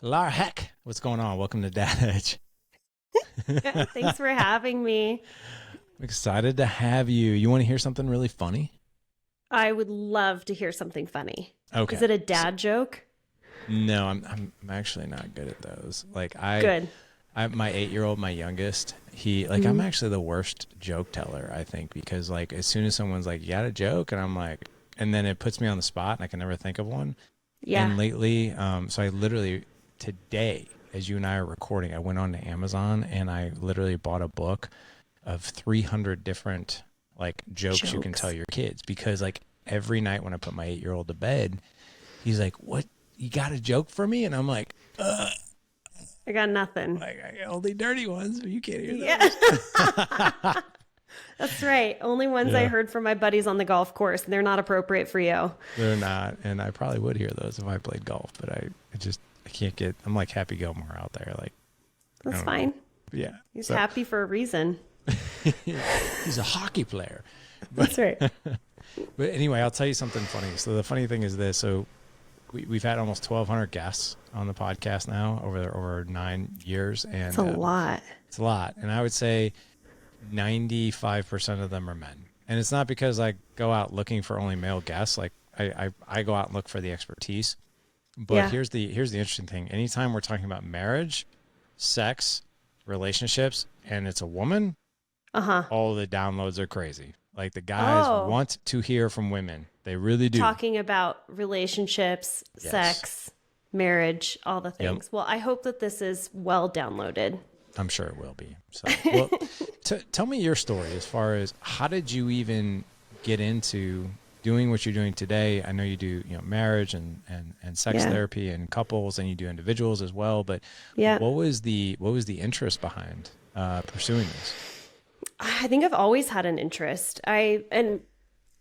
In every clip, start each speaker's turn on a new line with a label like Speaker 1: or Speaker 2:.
Speaker 1: Lara Heck, what's going on? Welcome to Dad Edge.
Speaker 2: Thanks for having me.
Speaker 1: I'm excited to have you. You want to hear something really funny?
Speaker 2: I would love to hear something funny.
Speaker 1: Okay.
Speaker 2: Is it a dad joke?
Speaker 1: No, I'm actually not good at those.
Speaker 2: Good.
Speaker 1: My 8-year-old, my youngest, I'm actually the worst joke teller, I think, because like as soon as someone's like, you got a joke, and I'm like, and then it puts me on the spot and I can never think of one.
Speaker 2: Yeah.
Speaker 1: And lately, so I literally today, as you and I are recording, I went on to Amazon and I literally bought a book of 300 different like jokes you can tell your kids, because like every night when I put my 8-year-old to bed, he's like, "What? You got a joke for me?" And I'm like,
Speaker 2: I got nothing.
Speaker 1: Like, I got only dirty ones, but you can't hear those.
Speaker 2: Yeah. That's right. Only ones I heard from my buddies on the golf course. They're not appropriate for you.
Speaker 1: They're not. And I probably would hear those if I played golf, but I can't get, I'm like Happy Gilmore out there. Like,
Speaker 2: that's fine.
Speaker 1: Yeah.
Speaker 2: He's happy for a reason.
Speaker 1: He's a hockey player.
Speaker 2: That's right.
Speaker 1: But anyway, I'll tell you something funny. So the funny thing is this. So we've had almost 1,200 guests on the podcast now over 9 years. And
Speaker 2: it's a lot.
Speaker 1: It's a lot. And I would say 95% of them are men. And it's not because I go out looking for only male guests. Like I go out and look for the expertise. But here's the interesting thing. Anytime we're talking about marriage, sex, relationships, and it's a woman, all the downloads are crazy. Like the guys want to hear from women. They really do.
Speaker 2: Talking about relationships, sex, marriage, all the things. Yep. Well, I hope that this is well downloaded.
Speaker 1: I'm sure it will be. So, well, tell me your story as far as how did you even get into doing what you're doing today? I know you do, marriage and sex therapy and couples, and you do individuals as well. But what was the interest behind pursuing this?
Speaker 2: I think I've always had an interest. And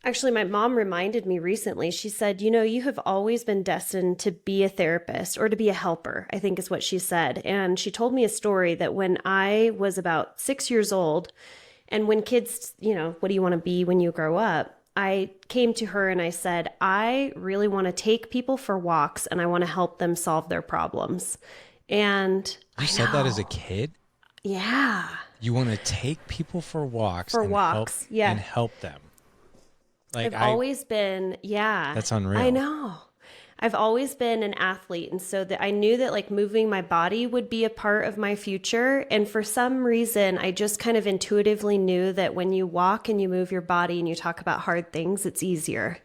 Speaker 2: actually, my mom reminded me recently, she said, you have always been destined to be a therapist or to be a helper, I think is what she said. And she told me a story that when I was about 6 years old, and when kids, what do you want to be when you grow up? I came to her and I said, I really want to take people for walks and I want to help them solve their problems. And
Speaker 1: you said that as a kid?
Speaker 2: Yeah.
Speaker 1: You want to take people for walks
Speaker 2: and
Speaker 1: help them. Like
Speaker 2: I've always been,
Speaker 1: That's unreal.
Speaker 2: I know. I've always been an athlete. And so I knew that like moving my body would be a part of my future. And for some reason, I just kind of intuitively knew that when you walk and you move your body and you talk about hard things, it's easier.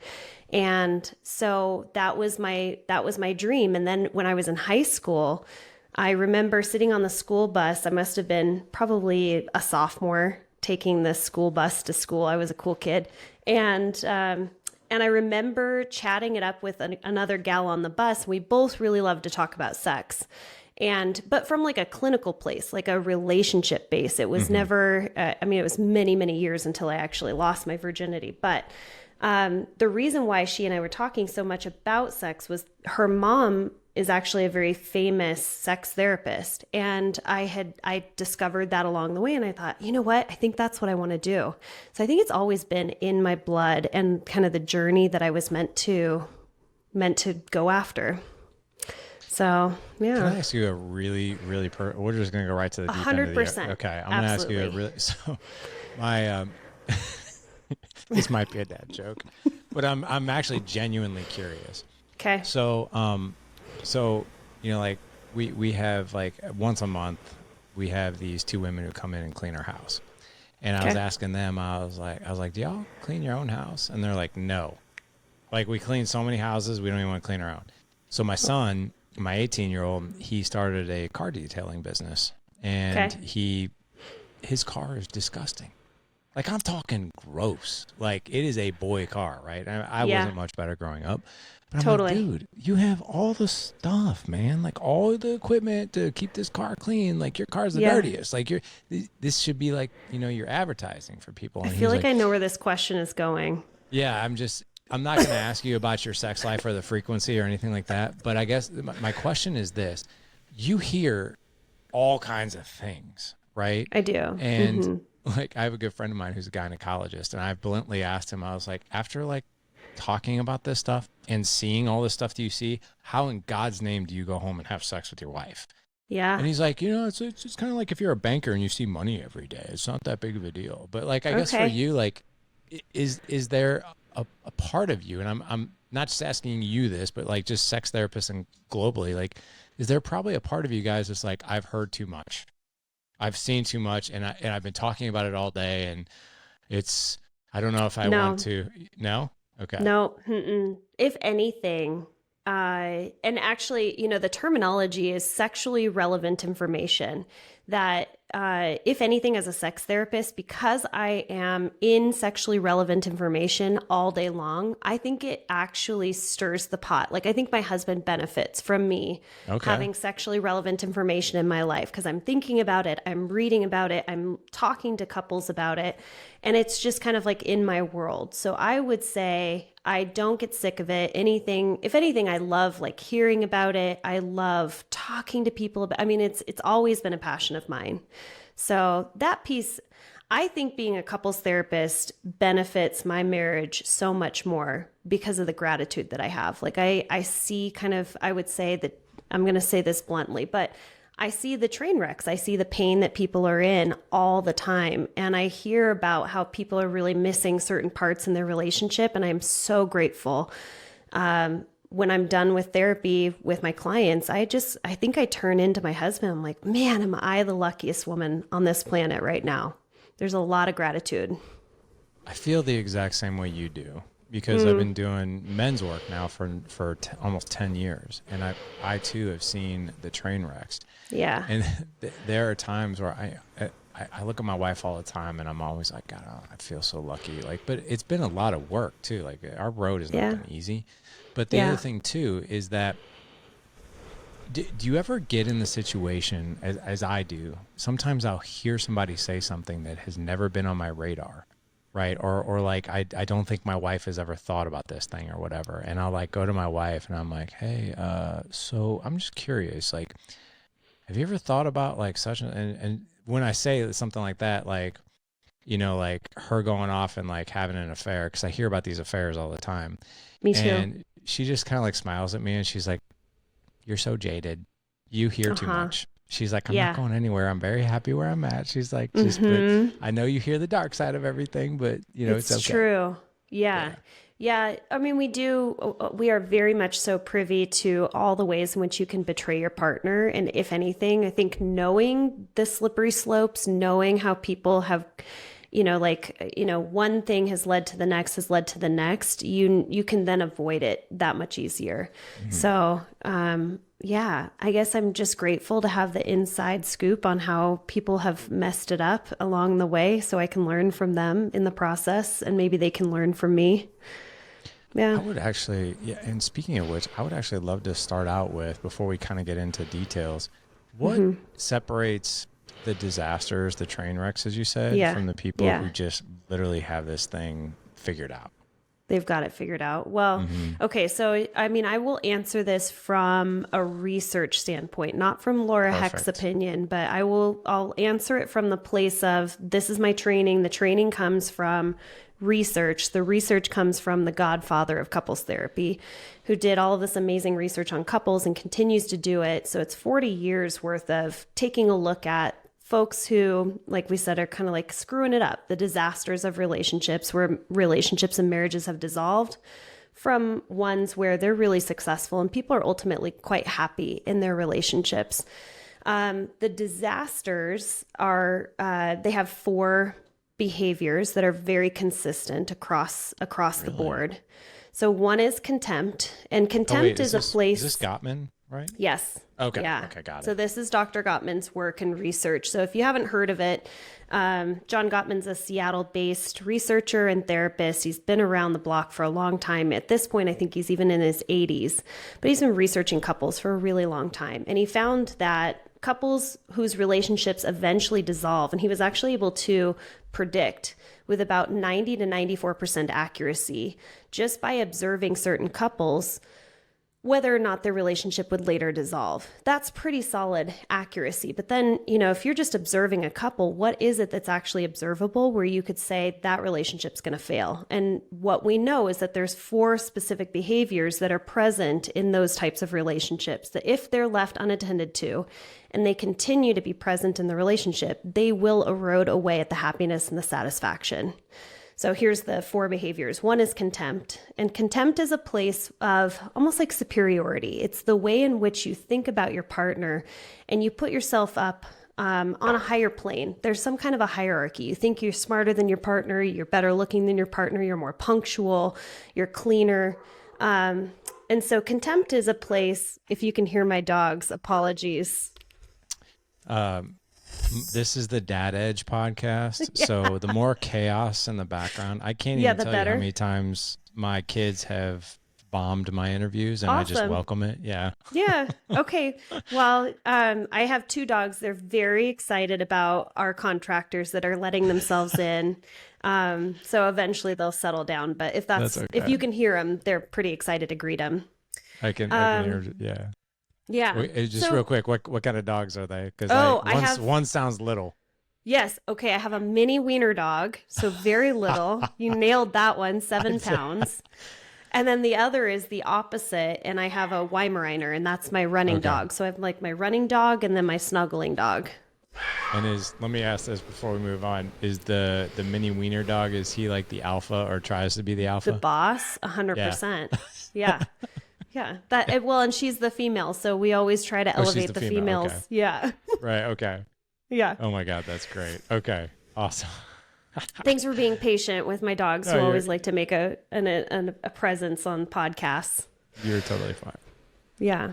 Speaker 2: And so that was my dream. And then when I was in high school, I remember sitting on the school bus. I must have been probably a sophomore taking the school bus to school. I was a cool kid. And I remember chatting it up with another gal on the bus. We both really loved to talk about sex. But from like a clinical place, like a relationship base. It was never, it was many, many years until I actually lost my virginity. But the reason why she and I were talking so much about sex was her mom is actually a very famous sex therapist. And I discovered that along the way. And I thought, you know what? I think that's what I want to do. So I think it's always been in my blood and kind of the journey that I was meant to go after. So, yeah.
Speaker 1: Can I ask you a really, really, we're just going to go right to the deep end of the
Speaker 2: 100%.
Speaker 1: Okay. I'm going to ask you a really, so my, this might be a dad joke, but I'm actually genuinely curious.
Speaker 2: Okay.
Speaker 1: So, like we have like once a month, we have these 2 women who come in and clean our house. And I was asking them, I was like, do y'all clean your own house? And they're like, no. Like we clean so many houses, we don't even want to clean our own. So my son, my 18-year-old, he started a car detailing business, and his car is disgusting. Like I'm talking gross. Like it is a boy car, right? I wasn't much better growing up. But I'm like, dude, you have all the stuff, man. Like all the equipment to keep this car clean. Like your car's the dirtiest. Like this should be like, your advertising for people. And
Speaker 2: I feel like I know where this question is going.
Speaker 1: Yeah, I'm not going to ask you about your sex life or the frequency or anything like that. But I guess my question is this. You hear all kinds of things, right?
Speaker 2: I do.
Speaker 1: And like I have a good friend of mine who's a gynecologist, and I bluntly asked him, I was like, after like talking about this stuff and seeing all this stuff that you see, how in God's name do you go home and have sex with your wife?
Speaker 2: Yeah.
Speaker 1: And he's like, it's kind of like if you're a banker and you see money every day, it's not that big of a deal. But like, I guess for you, like, is there a part of you, and I'm not just asking you this, but like just sex therapists and globally, like, is there probably a part of you guys that's like, I've heard too much, I've seen too much, and I've been talking about it all day, and I don't know if I want to. No? Okay.
Speaker 2: No. If anything, and actually, the terminology is sexually relevant information that, if anything, as a sex therapist, because I am in sexually relevant information all day long, I think it actually stirs the pot. Like, I think my husband benefits from me having sexually relevant information in my life because I'm thinking about it, I'm reading about it, I'm talking to couples about it, and it's just kind of like in my world. So I would say I don't get sick of it. If anything, I love like hearing about it. I love talking to people about, it's always been a passion of mine. So that piece, I think being a couples therapist benefits my marriage so much more because of the gratitude that I have. Like I see I would say that, I'm going to say this bluntly, but I see the train wrecks. I see the pain that people are in all the time. And I hear about how people are really missing certain parts in their relationship. And I'm so grateful. When I'm done with therapy with my clients, I think I turn into my husband. I'm like, man, am I the luckiest woman on this planet right now? There's a lot of gratitude.
Speaker 1: I feel the exact same way you do because I've been doing men's work now for almost 10 years. And I too have seen the train wrecks.
Speaker 2: Yeah.
Speaker 1: And there are times where I look at my wife all the time and I'm always like, God, I feel so lucky. Like, but it's been a lot of work too. Like our road has not been easy. But the other thing too is that, do you ever get in the situation, as I do, sometimes I'll hear somebody say something that has never been on my radar, right? Or like, I don't think my wife has ever thought about this thing or whatever. And I'll like go to my wife and I'm like, hey, so I'm just curious, like, have you ever thought about like such and when I say something like that, like, like her going off and like having an affair, because I hear about these affairs all the time.
Speaker 2: Me too.
Speaker 1: And she just kind of like smiles at me and she's like, you're so jaded. You hear too much. She's like, I'm not going anywhere. I'm very happy where I'm at. She's like, but I know you hear the dark side of everything, but it's okay.
Speaker 2: True. Yeah. I mean, we are very much so privy to all the ways in which you can betray your partner. And if anything, I think knowing the slippery slopes, knowing how people have, one thing has led to the next, you can then avoid it that much easier. Mm-hmm. So, I guess I'm just grateful to have the inside scoop on how people have messed it up along the way so I can learn from them in the process and maybe they can learn from me. Yeah.
Speaker 1: I would actually, and speaking of which, I would actually love to start out with, before we kind of get into details, what separates the disasters, the train wrecks, as you said, from the people who just literally have this thing figured out?
Speaker 2: They've got it figured out. Well, okay. So, I mean, I will answer this from a research standpoint, not from Laura Heck's opinion, but I'll answer it from the place of, this is my training. The training comes from research. The research comes from the godfather of couples therapy, who did all of this amazing research on couples and continues to do it. So it's 40 years worth of taking a look at folks who, like we said, are kind of like screwing it up, the disasters of relationships where relationships and marriages have dissolved, from ones where they're really successful and people are ultimately quite happy in their relationships. The disasters are, they have 4 behaviors that are very consistent across the board. So one is contempt, and contempt is a place.
Speaker 1: Is this Gottman, right?
Speaker 2: Yes.
Speaker 1: Okay.
Speaker 2: Yeah.
Speaker 1: Okay, got it.
Speaker 2: So this is Dr. Gottman's work and research. So if you haven't heard of it, John Gottman's a Seattle-based researcher and therapist. He's been around the block for a long time. At this point, I think he's even in his 80s, but he's been researching couples for a really long time. And he found that couples whose relationships eventually dissolve, and he was actually able to predict with about 90 to 94% accuracy, just by observing certain couples, whether or not their relationship would later dissolve. That's pretty solid accuracy. But then, if you're just observing a couple, what is it that's actually observable where you could say that relationship's going to fail? And what we know is that there's 4 specific behaviors that are present in those types of relationships that if they're left unattended to and they continue to be present in the relationship, they will erode away at the happiness and the satisfaction. So here's the 4 behaviors. 1 is contempt. And contempt is a place of almost like superiority. It's the way in which you think about your partner and you put yourself up on a higher plane. There's some kind of a hierarchy. You think you're smarter than your partner, you're better looking than your partner, you're more punctual, you're cleaner. And so contempt is a place, if you can hear my dogs, apologies.
Speaker 1: This is the Dad Edge podcast. Yeah. So the more chaos in the background, I can't even tell you how many times my kids have bombed my interviews and awesome. I just welcome it. Yeah.
Speaker 2: Yeah. Okay. Well, I have 2 dogs. They're very excited about our contractors that are letting themselves in. So eventually they'll settle down. But if that's okay. If you can hear them, they're pretty excited to greet them.
Speaker 1: I can hear. Yeah.
Speaker 2: Yeah.
Speaker 1: Just real quick, what kind of dogs are they? Because one sounds little.
Speaker 2: Yes. Okay. I have a mini wiener dog, so very little. You nailed that one, 7 pounds. And then the other is the opposite, and I have a Weimaraner, and that's my running dog. So I have like my running dog and then my snuggling dog.
Speaker 1: And let me ask this before we move on: is the mini wiener dog, is he like the alpha or tries to be the alpha?
Speaker 2: The boss, 100%. Yeah. Yeah, and she's the female, so we always try to elevate the females. Okay. Yeah.
Speaker 1: Right. Okay.
Speaker 2: Yeah.
Speaker 1: Oh my God, that's great. Okay. Awesome.
Speaker 2: Thanks for being patient with my dogs who always like to make a presence on podcasts.
Speaker 1: You're totally fine.
Speaker 2: Yeah.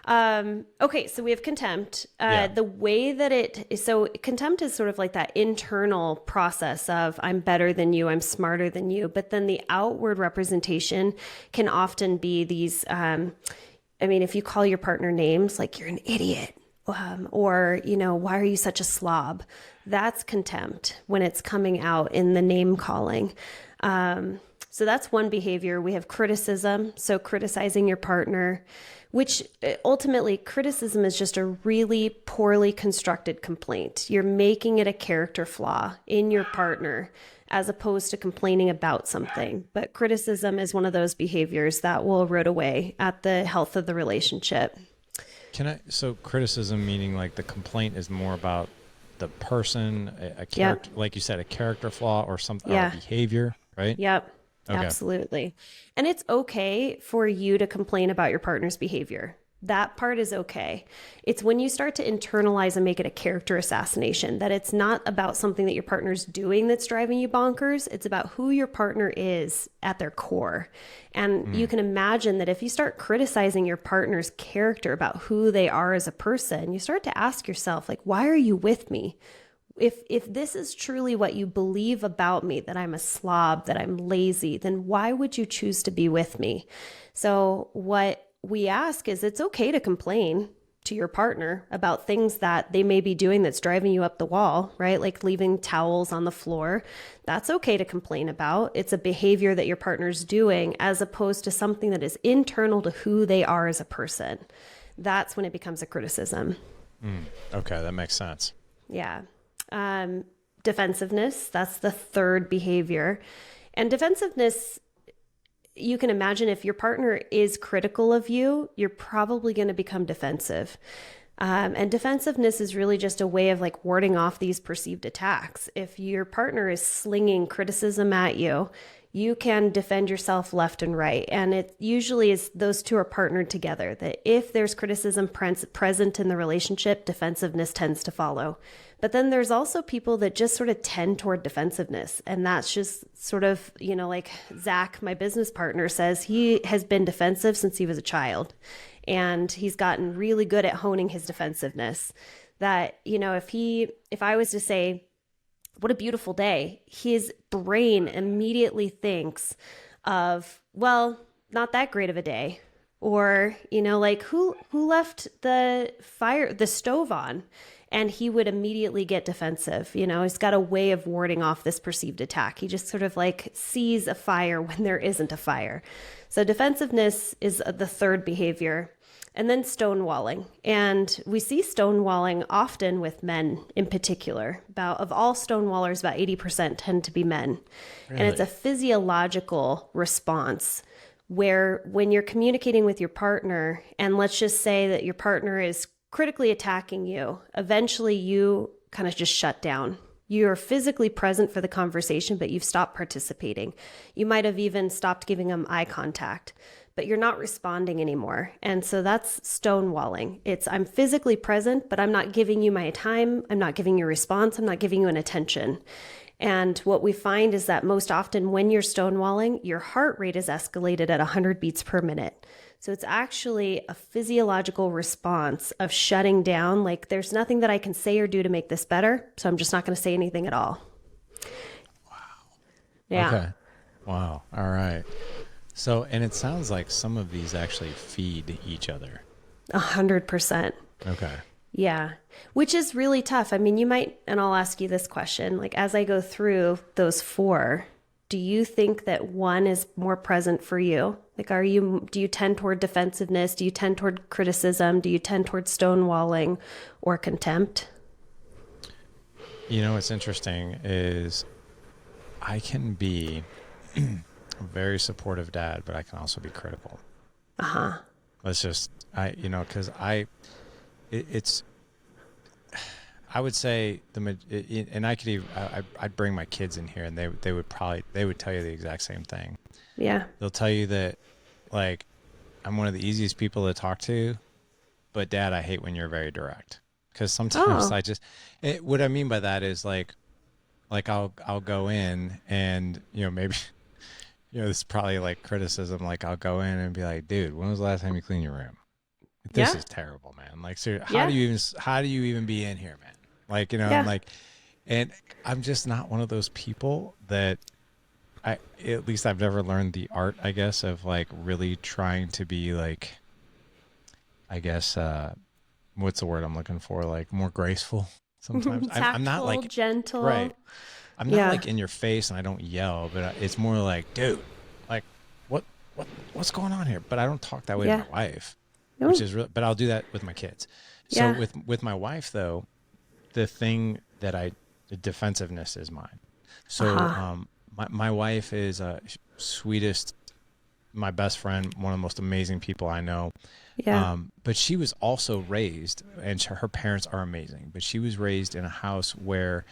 Speaker 2: Okay, so we have contempt. The way that so contempt is sort of like that internal process of I'm better than you, I'm smarter than you. But then the outward representation can often be these, if you call your partner names like you're an idiot, or, why are you such a slob? That's contempt when it's coming out in the name calling. So that's one behavior. We have criticism. So criticizing your partner, which ultimately criticism is just a really poorly constructed complaint. You're making it a character flaw in your partner as opposed to complaining about something. But criticism is one of those behaviors that will erode away at the health of the relationship.
Speaker 1: So criticism meaning like the complaint is more about the person, a character, like you said, a character flaw or something, or behavior, right?
Speaker 2: Yep. Okay. Absolutely. And it's okay for you to complain about your partner's behavior. That part is okay. It's when you start to internalize and make it a character assassination, that it's not about something that your partner's doing that's driving you bonkers. It's about who your partner is at their core. And you can imagine that if you start criticizing your partner's character about who they are as a person, you start to ask yourself, like, why are you with me? If this is truly what you believe about me, that I'm a slob, that I'm lazy, then why would you choose to be with me? So what we ask is, it's okay to complain to your partner about things that they may be doing that's driving you up the wall, right? Like leaving towels on the floor. That's okay to complain about. It's a behavior that your partner's doing as opposed to something that is internal to who they are as a person. That's when it becomes a criticism.
Speaker 1: Okay, that makes sense.
Speaker 2: Yeah. Defensiveness, that's the third behavior. And defensiveness, you can imagine if your partner is critical of you, you're probably going to become defensive. And defensiveness is really just a way of like warding off these perceived attacks. If your partner is slinging criticism at you, you can defend yourself left and right. And it usually is those two are partnered together, that if there's criticism present in the relationship, defensiveness tends to follow. But then there's also people that just sort of tend toward defensiveness. And that's just sort of, like Zach, my business partner, says he has been defensive since he was a child. And he's gotten really good at honing his defensiveness. That, if I was to say, what a beautiful day, his brain immediately thinks of, well, not that great of a day. Or, like who left the stove on? And he would immediately get defensive. He's got a way of warding off this perceived attack. He just sort of like sees a fire when there isn't a fire. So defensiveness is the third behavior. And then stonewalling. And we see stonewalling often with men in particular. Of all stonewallers, about 80% tend to be men. Really? And it's a physiological response where when you're communicating with your partner, and let's just say that your partner is critically attacking you, eventually you kind of just shut down. You're physically present for the conversation, but you've stopped participating. You might have even stopped giving them eye contact, but you're not responding anymore. And so that's stonewalling. I'm physically present, but I'm not giving you my time. I'm not giving you a response. I'm not giving you an attention. And what we find is that most often when you're stonewalling, your heart rate is escalated at 100 beats per minute. So it's actually a physiological response of shutting down. Like, there's nothing that I can say or do to make this better, so I'm just not going to say anything at all.
Speaker 1: Wow.
Speaker 2: Yeah.
Speaker 1: Okay. Wow. All right. So, and it sounds like some of these actually feed each other.
Speaker 2: 100%.
Speaker 1: Okay.
Speaker 2: Yeah. Which is really tough. I mean, you might, and I'll ask you this question, like, as I go through those 4, do you think that one is more present for you? Like, do you tend toward defensiveness? Do you tend toward criticism? Do you tend toward stonewalling or contempt?
Speaker 1: You know, what's interesting is I can be a very supportive dad, but I can also be critical.
Speaker 2: Uh-huh.
Speaker 1: Let's just, because I would say and I could even, I'd bring my kids in here and they would tell you the exact same thing.
Speaker 2: Yeah.
Speaker 1: They'll tell you that, like, I'm one of the easiest people to talk to, but Dad, I hate when you're very direct. Because sometimes what I mean by that is like I'll go in and, maybe, this is probably like criticism. Like, I'll go in and be like, dude, when was the last time you cleaned your room? This is terrible, man. Like, seriously, how do you even be in here, man? Like, I'm like, and I'm just not one of those people that at least I've never learned the art, I guess, of like really trying to be like, I guess, what's the word I'm looking for? Like, more graceful sometimes.
Speaker 2: Tactful,
Speaker 1: I'm not like
Speaker 2: gentle.
Speaker 1: Right. I'm not like in your face and I don't yell, but it's more like, dude, like what's going on here? But I don't talk that way to my wife, which is real, but I'll do that with my kids. So with my wife though, the thing that the defensiveness is mine. So, my wife is sweetest, my best friend, one of the most amazing people I know. Yeah. But she was also raised, and her parents are amazing, but she was raised in a house where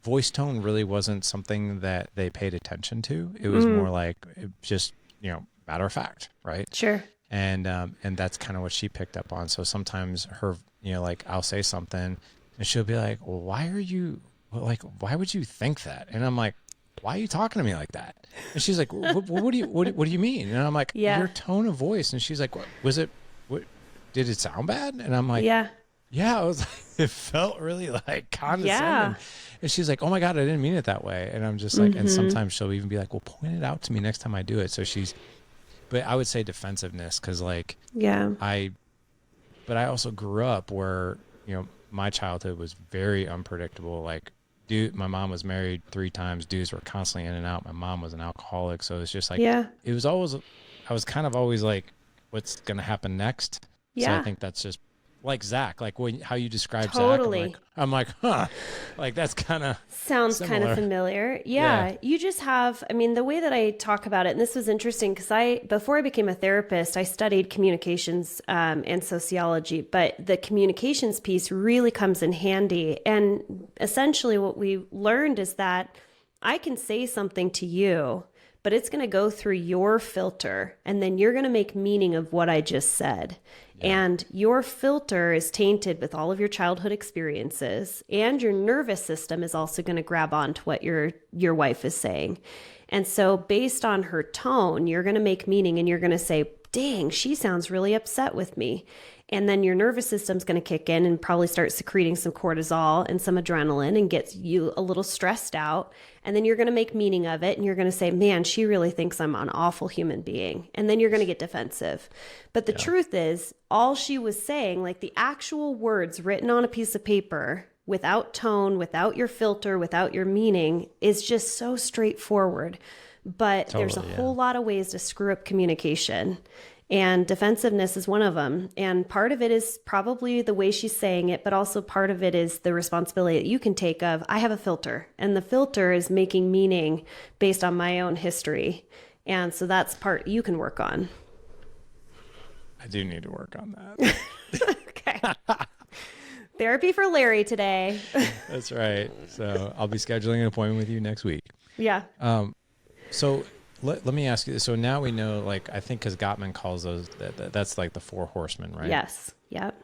Speaker 1: voice tone really wasn't something that they paid attention to. It was more like just, matter of fact, right? Sure. And that's kind of what she picked up on. So sometimes her, like, I'll say something and she'll be like, well, why would you think that? And I'm like, why are you talking to me like that? And she's like, what do you mean? And I'm like, your tone of voice. And she's like, did it sound bad? And I'm like, yeah, I was like, it felt really like condescending. Yeah. And she's like, oh my God, I didn't mean it that way. And I'm just like, and sometimes she'll even be like, well, point it out to me next time I do it. So but I would say defensiveness. Cause like, but I also grew up where, my childhood was very unpredictable. Like, my mom was married 3 times. Dudes were constantly in and out. My mom was an alcoholic. So it's just like, it was always, I was kind of always like, what's going to happen next? Yeah. So I think that's just like Zach, like how you describe Zach. I'm like, huh, like that's kind of
Speaker 2: sounds kind of familiar. Yeah. You just have, I mean, the way that I talk about it, and this was interesting because before I became a therapist, I studied communications and sociology, but the communications piece really comes in handy. And essentially what we learned is that I can say something to you, but it's going to go through your filter, and then you're going to make meaning of what I just said. And your filter is tainted with all of your childhood experiences, and your nervous system is also going to grab onto what your wife is saying. And so based on her tone, you're going to make meaning, and you're going to say, dang, she sounds really upset with me. And then your nervous system's going to kick in and probably start secreting some cortisol and some adrenaline and get you a little stressed out. And then you're going to make meaning of it. And you're going to say, man, she really thinks I'm an awful human being. And then you're going to get defensive. But the truth is, all she was saying, like the actual words written on a piece of paper, without tone, without your filter, without your meaning, is just so straightforward. but there's a whole lot of ways to screw up communication. And defensiveness is one of them. And part of it is probably the way she's saying it, but also part of it is the responsibility that you can take of, I have a filter, and the filter is making meaning based on my own history. And so that's part you can work on.
Speaker 1: I do need to work on that.
Speaker 2: Okay. Therapy for Larry today.
Speaker 1: That's right. So I'll be scheduling an appointment with you next week.
Speaker 2: Yeah.
Speaker 1: So let me ask you this. So now we know, like, I think because Gottman calls those, that's like the 4 horsemen, right?
Speaker 2: Yes. Yep.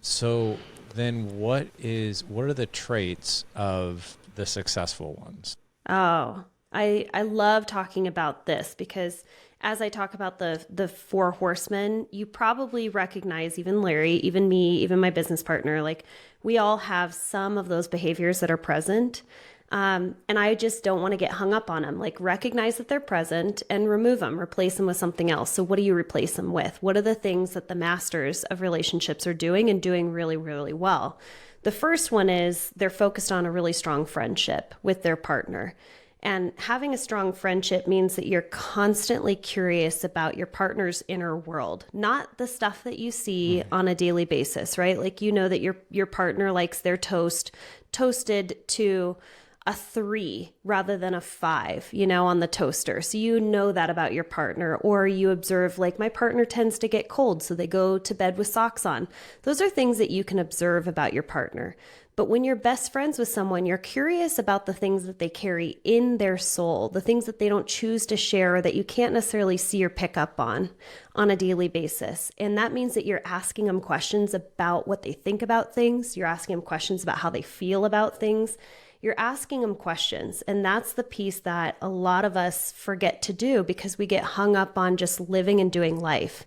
Speaker 1: So then what are the traits of the successful ones?
Speaker 2: Oh, I love talking about this because as I talk about the 4 horsemen, you probably recognize even Larry, even me, even my business partner, like we all have some of those behaviors that are present. And I just don't want to get hung up on them. Like recognize that they're present and remove them, replace them with something else. So what do you replace them with? What are the things that the masters of relationships are doing and doing really, really well? The first one is they're focused on a really strong friendship with their partner. And having a strong friendship means that you're constantly curious about your partner's inner world, not the stuff that you see on a daily basis, right? Like, you know that your partner likes their toast toasted to a 3 rather than a 5, on the toaster. So you know that about your partner, or you observe, like, my partner tends to get cold, so they go to bed with socks on. Those are things that you can observe about your partner. But when you're best friends with someone, you're curious about the things that they carry in their soul, the things that they don't choose to share or that you can't necessarily see or pick up on a daily basis. And that means that you're asking them questions about what they think about things. You're asking them questions about how they feel about things. You're asking them questions. And that's the piece that a lot of us forget to do because we get hung up on just living and doing life.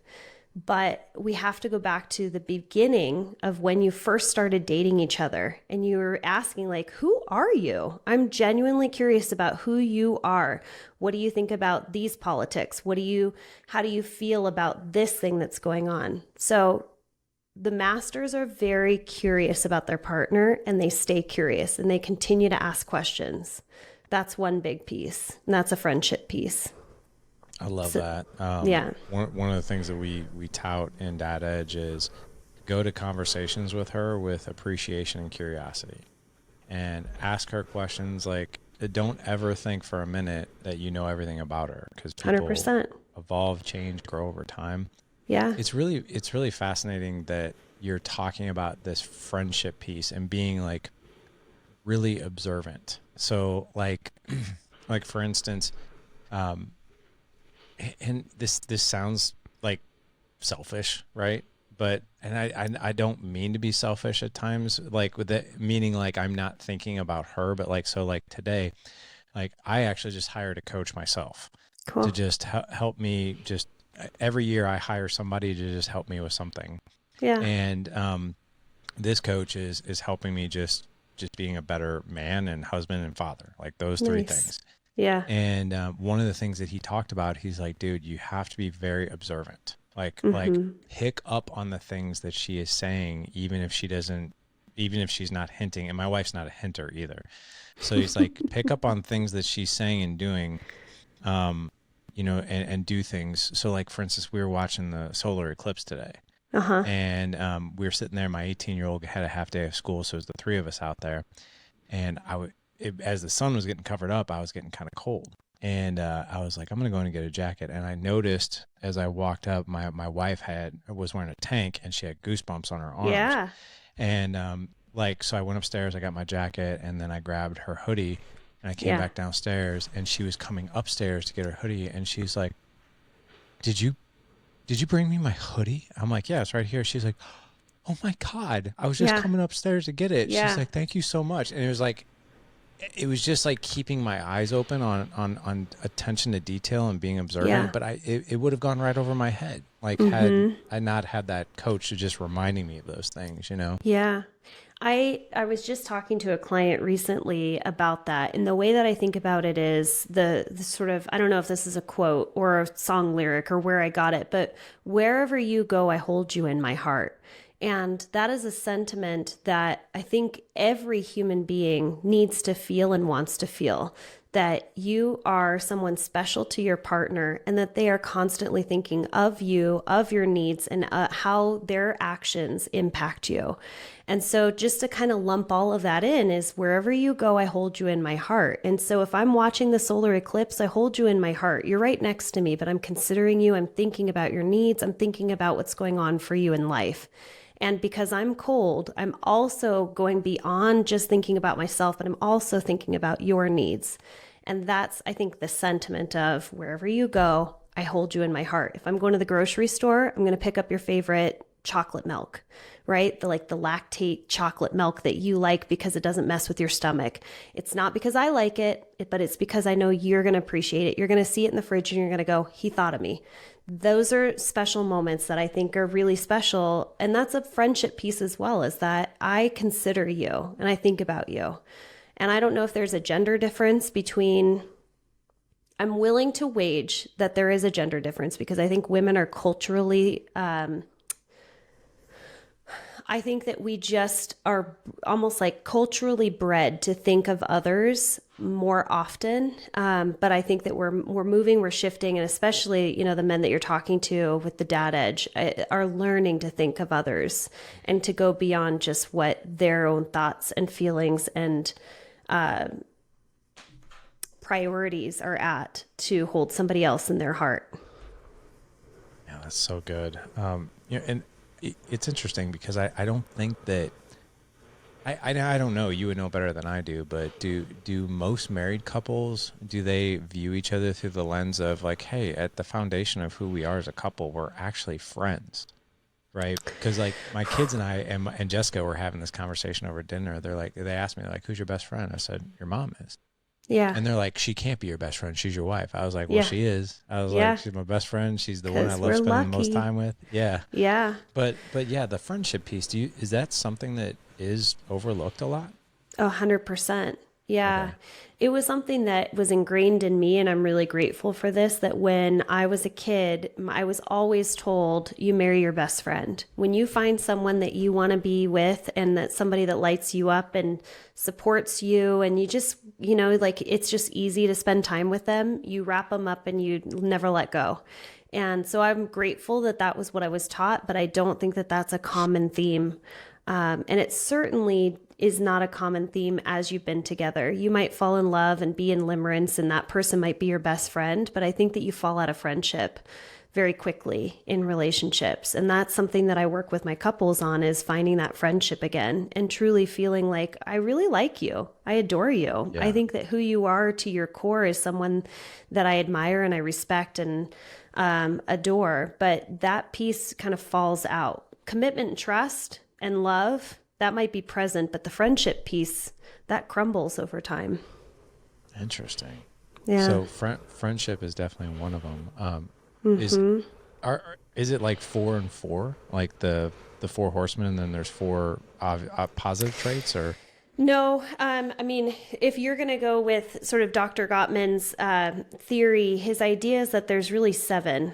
Speaker 2: But we have to go back to the beginning of when you first started dating each other and you were asking, like, who are you? I'm genuinely curious about who you are. What do you think about these politics? How do you feel about this thing that's going on? So the masters are very curious about their partner and they stay curious and they continue to ask questions. That's one big piece. And that's a friendship piece.
Speaker 1: I love that.
Speaker 2: Yeah.
Speaker 1: One of the things that we tout in Dad Edge is go to conversations with her with appreciation and curiosity and ask her questions. Like, don't ever think for a minute that you know everything about her, because people
Speaker 2: 100%.
Speaker 1: evolve, change, grow over time.
Speaker 2: Yeah.
Speaker 1: It's really fascinating that you're talking about this friendship piece and being, like, really observant. So like for instance, and this sounds like selfish, right? But I don't mean to be selfish at times, like with it meaning like I'm not thinking about her, but like, so like today, like I actually just hired a coach myself. Cool. To just help me. Just every year I hire somebody to just help me with something. Yeah. And this coach is helping me just being a better man and husband and father, like those 3 things. Yeah. And one of the things that he talked about, he's like, dude, you have to be very observant. Like pick up on the things that she is saying, even if she's not hinting. And my wife's not a hinter either. So he's like, pick up on things that she's saying and doing, and do things. So like, for instance, we were watching the solar eclipse today. And we were sitting there. My 18-year-old had a half day of school. So it was the 3 of us out there. And as the sun was getting covered up, I was getting kind of cold. And I was like, I'm going to go in and get a jacket. And I noticed as I walked up, my wife was wearing a tank and she had goosebumps on her arms. Yeah. And so I went upstairs, I got my jacket, and then I grabbed her hoodie and I came back downstairs, and she was coming upstairs to get her hoodie. And she's like, did you bring me my hoodie? I'm like, yeah, it's right here. She's like, oh my God, I was just coming upstairs to get it. Yeah. She's like, thank you so much. And it was just like keeping my eyes open on attention to detail and being observant, but it would have gone right over my head. Like had I not had that coach to just reminding me of those things, Yeah.
Speaker 2: I was just talking to a client recently about that. And the way that I think about it is the sort of, I don't know if this is a quote or a song lyric or where I got it, but wherever you go, I hold you in my heart. And that is a sentiment that I think every human being needs to feel and wants to feel. that you are someone special to your partner and that they are constantly thinking of you, of your needs, and how their actions impact you. And so just to kind of lump all of that in is wherever you go, I hold you in my heart. And so if I'm watching the solar eclipse, I hold you in my heart. You're right next to me, but I'm considering you. I'm thinking about your needs. I'm thinking about what's going on for you in life. And because I'm cold, I'm also going beyond just thinking about myself, but I'm also thinking about your needs. And that's, I think, the sentiment of wherever you go, I hold you in my heart. If I'm going to the grocery store, I'm going to pick up your favorite chocolate milk, right? The lactate chocolate milk that you like because it doesn't mess with your stomach. It's not because I like it, but it's because I know you're going to appreciate it. You're going to see it in the fridge and you're going to go, he thought of me. Those are special moments that I think are really special. And that's a friendship piece as well, is that I consider you and I think about you. And I don't know if there's a gender difference between, I'm willing to wage that there is a gender difference because I think women are culturally, I think that we just are almost like culturally bred to think of others more often. But I think that we're moving, we're shifting, and especially, the men that you're talking to with the dad edge are learning to think of others and to go beyond just what their own thoughts and feelings and priorities are at to hold somebody else in their heart.
Speaker 1: Yeah, that's so good. And it's interesting because I don't think that I don't know, you would know better than I do, but do most married couples, do they view each other through the lens of like, hey, at the foundation of who we are as a couple, we're actually friends, right? Because like my kids and I and Jessica were having this conversation over dinner. They asked me like, who's your best friend? I said, your mom is. Yeah. And they're like, she can't be your best friend. She's your wife. I was like, well, she is. I was like, she's my best friend. She's the one I love spending the most time with. Yeah. Yeah. But yeah, the friendship piece, is that something that is overlooked a lot?
Speaker 2: 100%. Yeah. Okay. It was something that was ingrained in me, and I'm really grateful for this, that when I was a kid, I was always told, you marry your best friend. When you find someone that you want to be with and that somebody that lights you up and supports you and you just, it's just easy to spend time with them, you wrap them up and you never let go. And so I'm grateful that that was what I was taught, but I don't think that that's a common theme. And it certainly is not a common theme as you've been together. You might fall in love and be in limerence, and that person might be your best friend, but I think that you fall out of friendship very quickly in relationships. And that's something that I work with my couples on, is finding that friendship again and truly feeling like, I really like you. I adore you. Yeah. I think that who you are to your core is someone that I admire and I respect and adore. But that piece kind of falls out. Commitment and trust and love, that might be present, but the friendship piece, that crumbles over time.
Speaker 1: Interesting. Yeah. So friendship is definitely one of them. Is it like 4 and 4, like the 4 horsemen, and then there's 4 positive traits, or?
Speaker 2: No, if you're going to go with sort of Dr. Gottman's theory, his idea is that there's really 7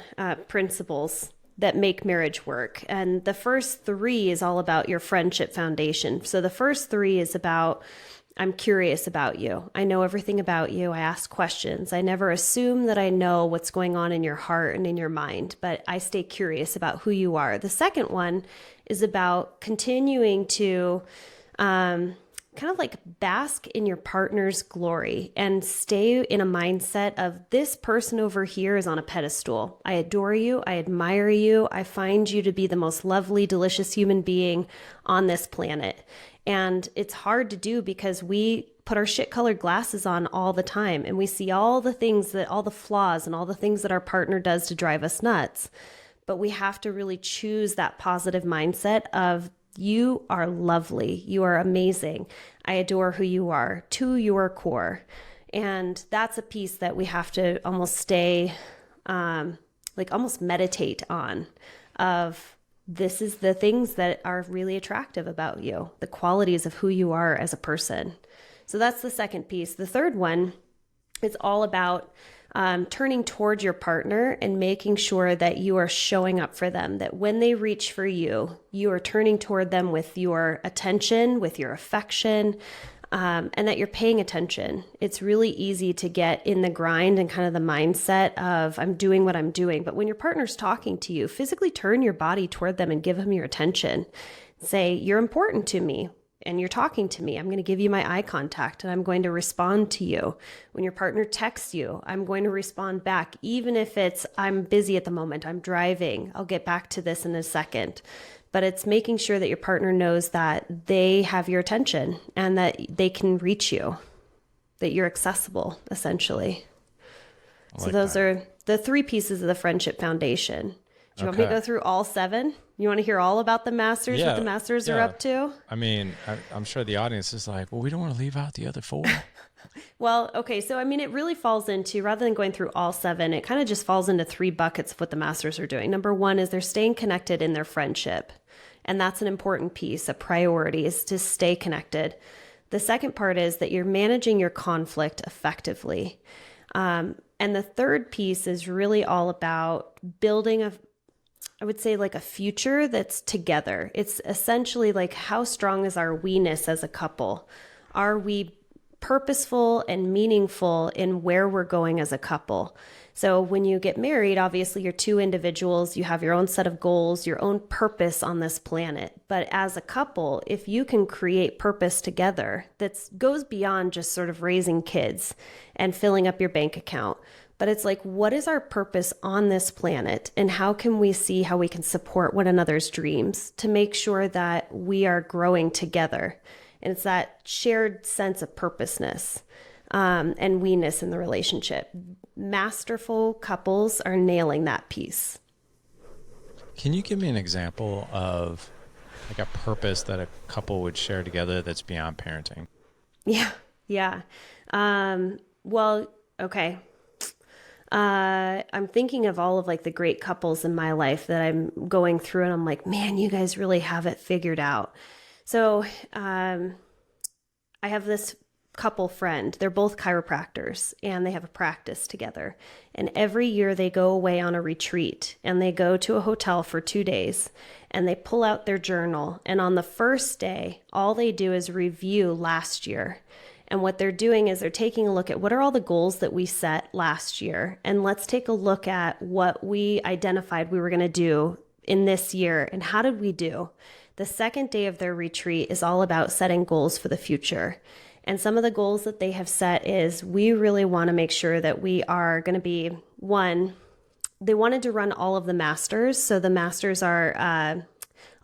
Speaker 2: principles that make marriage work. And the first 3 is all about your friendship foundation. So the first 3 is about, I'm curious about you. I know everything about you. I ask questions. I never assume that I know what's going on in your heart and in your mind, but I stay curious about who you are. The second one is about continuing to kind of like bask in your partner's glory and stay in a mindset of, this person over here is on a pedestal. I adore you. I admire you. I find you to be the most lovely, delicious human being on this planet. And it's hard to do because we put our shit-colored glasses on all the time, and we see all the things all the flaws and all the things that our partner does to drive us nuts. But we have to really choose that positive mindset of, you are lovely. You are amazing. I adore who you are to your core. And that's a piece that we have to almost stay, almost meditate on, of, this is the things that are really attractive about you, the qualities of who you are as a person. So that's the second piece. The third one is all about turning towards your partner and making sure that you are showing up for them, that when they reach for you, you are turning toward them with your attention, with your affection, and that you're paying attention. It's really easy to get in the grind and kind of the mindset of I'm doing what I'm doing. But when your partner's talking to you, physically turn your body toward them and give them your attention. Say, you're important to me and you're talking to me. I'm going to give you my eye contact and I'm going to respond to you. When your partner texts you, I'm going to respond back, even if it's I'm busy at the moment, I'm driving, I'll get back to this in a second. But it's making sure that your partner knows that they have your attention and that they can reach you, that you're accessible, essentially. So those are the 3 pieces of the friendship foundation. Do you want me to go through all 7? You want to hear all about the masters, what the masters are up to?
Speaker 1: I mean, I'm sure the audience is like, well, we don't want to leave out the other 4.
Speaker 2: Well, okay. So, I mean, it really falls into, rather than going through all 7, it kind of just falls into 3 buckets of what the masters are doing. Number 1 is they're staying connected in their friendship. And that's an important piece, a priority is to stay connected. The second part is that you're managing your conflict effectively. And the third piece is really all about building I would say like a future that's together. It's essentially like how strong is our we-ness as a couple? Are we purposeful and meaningful in where we're going as a couple? So when you get married, obviously you're 2 individuals, you have your own set of goals, your own purpose on this planet. But as a couple, if you can create purpose together that goes beyond just sort of raising kids and filling up your bank account, but it's like, what is our purpose on this planet? And how can we see how we can support one another's dreams to make sure that we are growing together? And it's that shared sense of purposeness and we-ness in the relationship. Masterful couples are nailing that piece.
Speaker 1: Can you give me an example of like a purpose that a couple would share together that's beyond parenting?
Speaker 2: Yeah. Well, okay. I'm thinking of all of like the great couples in my life that I'm going through and I'm like, man, you guys really have it figured out. So, I have this couple friend. They're both chiropractors and they have a practice together. And every year they go away on a retreat and they go to a hotel for 2 days and they pull out their journal. And on the first day, all they do is review last year. And what they're doing is they're taking a look at what are all the goals that we set last year. And let's take a look at what we identified we were going to do in this year and how did we do? The second day of their retreat is all about setting goals for the future. And some of the goals that they have set is we really want to make sure that we are going to be, one, they wanted to run all of the masters. So the masters are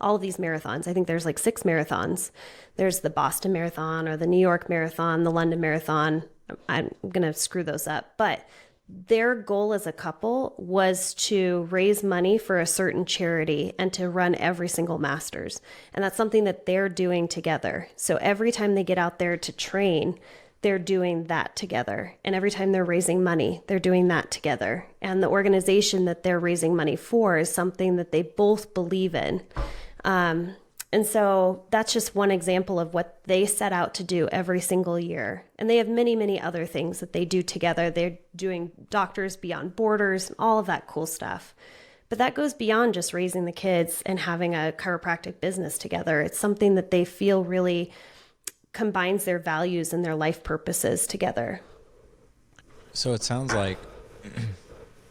Speaker 2: all of these marathons. I think there's like 6 marathons. There's the Boston Marathon or the New York Marathon, the London Marathon. I'm going to screw those up. But their goal as a couple was to raise money for a certain charity and to run every single masters. And that's something that they're doing together. So every time they get out there to train, they're doing that together. And every time they're raising money, they're doing that together. And the organization that they're raising money for is something that they both believe in. And so that's just one example of what they set out to do every single year. And they have many, many other things that they do together. They're doing Doctors Beyond Borders, all of that cool stuff. But that goes beyond just raising the kids and having a chiropractic business together. It's something that they feel really combines their values and their life purposes together.
Speaker 1: So it sounds like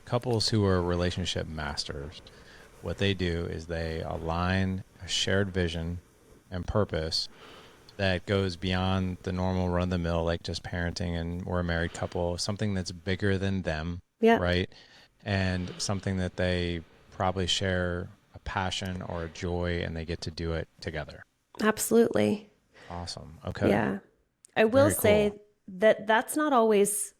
Speaker 1: couples who are relationship masters, what they do is they align a shared vision and purpose that goes beyond the normal run-of-the-mill, like just parenting and we're a married couple, something that's bigger than them, right? And something that they probably share a passion or a joy and they get to do it together.
Speaker 2: Absolutely.
Speaker 1: Awesome. Okay.
Speaker 2: Yeah. I will say that that's not always,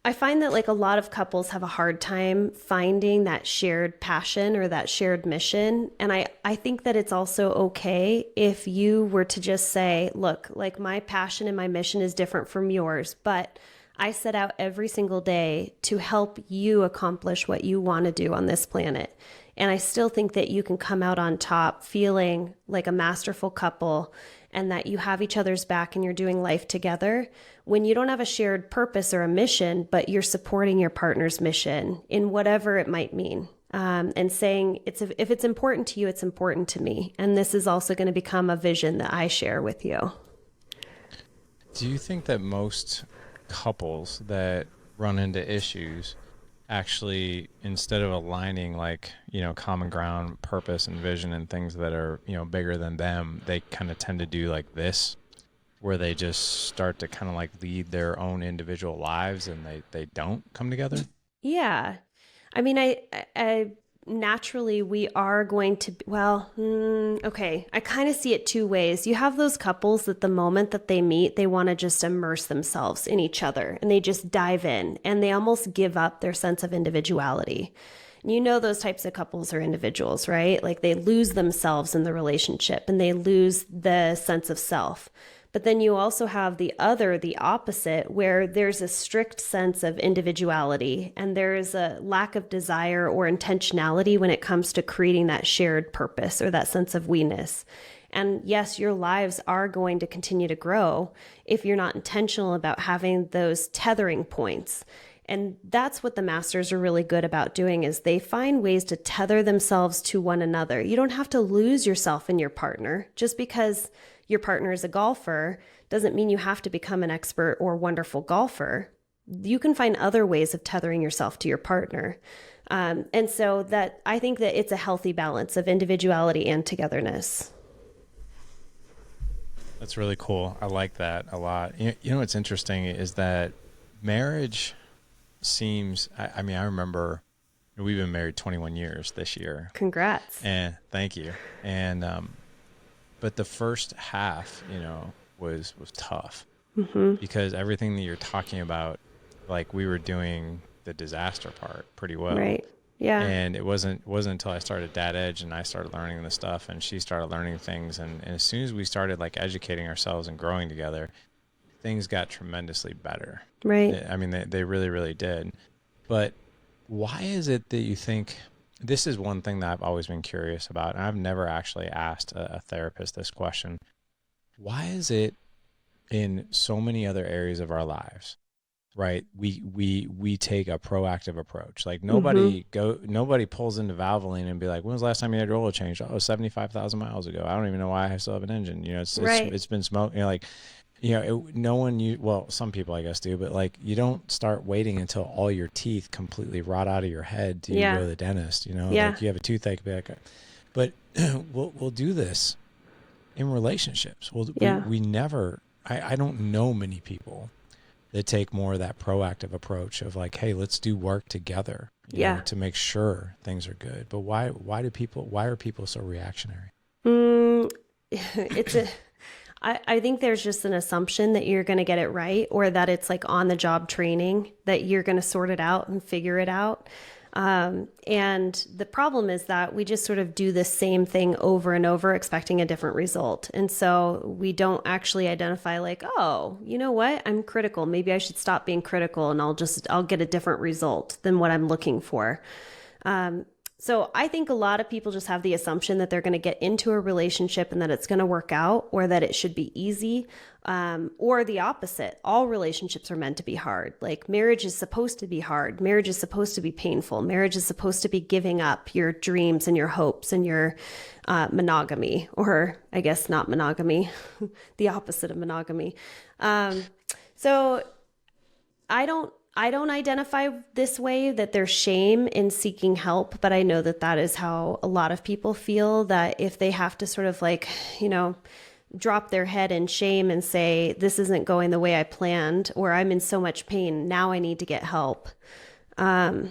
Speaker 2: I find that like a lot of couples have a hard time finding that shared passion or that shared mission. And I think that it's also okay if you were to just say, look, like my passion and my mission is different from yours, but I set out every single day to help you accomplish what you want to do on this planet. And I still think that you can come out on top feeling like a masterful couple and that you have each other's back and you're doing life together when you don't have a shared purpose or a mission, but you're supporting your partner's mission in whatever it might mean. and saying, if it's important to you, it's important to me. And this is also going to become a vision that I share with you.
Speaker 1: Do you think that most couples that run into issues actually, instead of aligning like, common ground, purpose and vision and things that are, bigger than them, they kind of tend to do like this, where they just start to kind of like lead their own individual lives and they don't come together?
Speaker 2: Yeah. I mean, I naturally we are going to, okay. I kind of see it two ways. You have those couples that the moment that they meet, they want to just immerse themselves in each other and they just dive in and they almost give up their sense of individuality. And those types of couples are individuals, right? Like they lose themselves in the relationship and they lose the sense of self. But then you also have the opposite, where there's a strict sense of individuality and there is a lack of desire or intentionality when it comes to creating that shared purpose or that sense of we-ness. And yes, your lives are going to continue to grow if you're not intentional about having those tethering points. And that's what the masters are really good about doing, is they find ways to tether themselves to one another. You don't have to lose yourself in your partner. Just because your partner is a golfer doesn't mean you have to become an expert or wonderful golfer. You can find other ways of tethering yourself to your partner. And so that I think that it's a healthy balance of individuality and togetherness.
Speaker 1: That's really cool. I like that a lot. What's interesting is that marriage seems, I remember we've been married 21 years this year.
Speaker 2: Congrats.
Speaker 1: And thank you. And, but the first half, was tough because everything that you're talking about, like we were doing the disaster part pretty well.
Speaker 2: Right. Yeah.
Speaker 1: And it wasn't until I started Dad Edge and I started learning the stuff and she started learning things. And as soon as we started like educating ourselves and growing together, things got tremendously better.
Speaker 2: Right.
Speaker 1: I mean, they really, really did. But why is it that you think, this is one thing that I've always been curious about, and I've never actually asked a therapist this question. Why is it in so many other areas of our lives, right? We take a proactive approach. Like nobody pulls into Valvoline and be like, when was the last time you had your oil changed? Oh, 75,000 miles ago. I don't even know why I still have an engine. It's been smoked. No one, well, some people I guess do, but like you don't start waiting until all your teeth completely rot out of your head to go to the dentist, like you have a toothache, be like, but we'll do this in relationships. We never, I don't know many people that take more of that proactive approach of like, hey, let's do work together, to make sure things are good. But why are people so reactionary?
Speaker 2: I think there's just an assumption that you're going to get it right, or that it's like on the job training, that you're going to sort it out and figure it out. And the problem is that we just sort of do the same thing over and over, expecting a different result. And so we don't actually identify like, oh, you know what? I'm critical. Maybe I should stop being critical and I'll get a different result than what I'm looking for. So I think a lot of people just have the assumption that they're going to get into a relationship and that it's going to work out, or that it should be easy, or the opposite. All relationships are meant to be hard. Like marriage is supposed to be hard. Marriage is supposed to be painful. Marriage is supposed to be giving up your dreams and your hopes and your monogamy, or I guess not monogamy, the opposite of monogamy. So I don't identify this way, that there's shame in seeking help, but I know that that is how a lot of people feel, that if they have to sort of like, drop their head in shame and say, this isn't going the way I planned, or I'm in so much pain, now I need to get help. I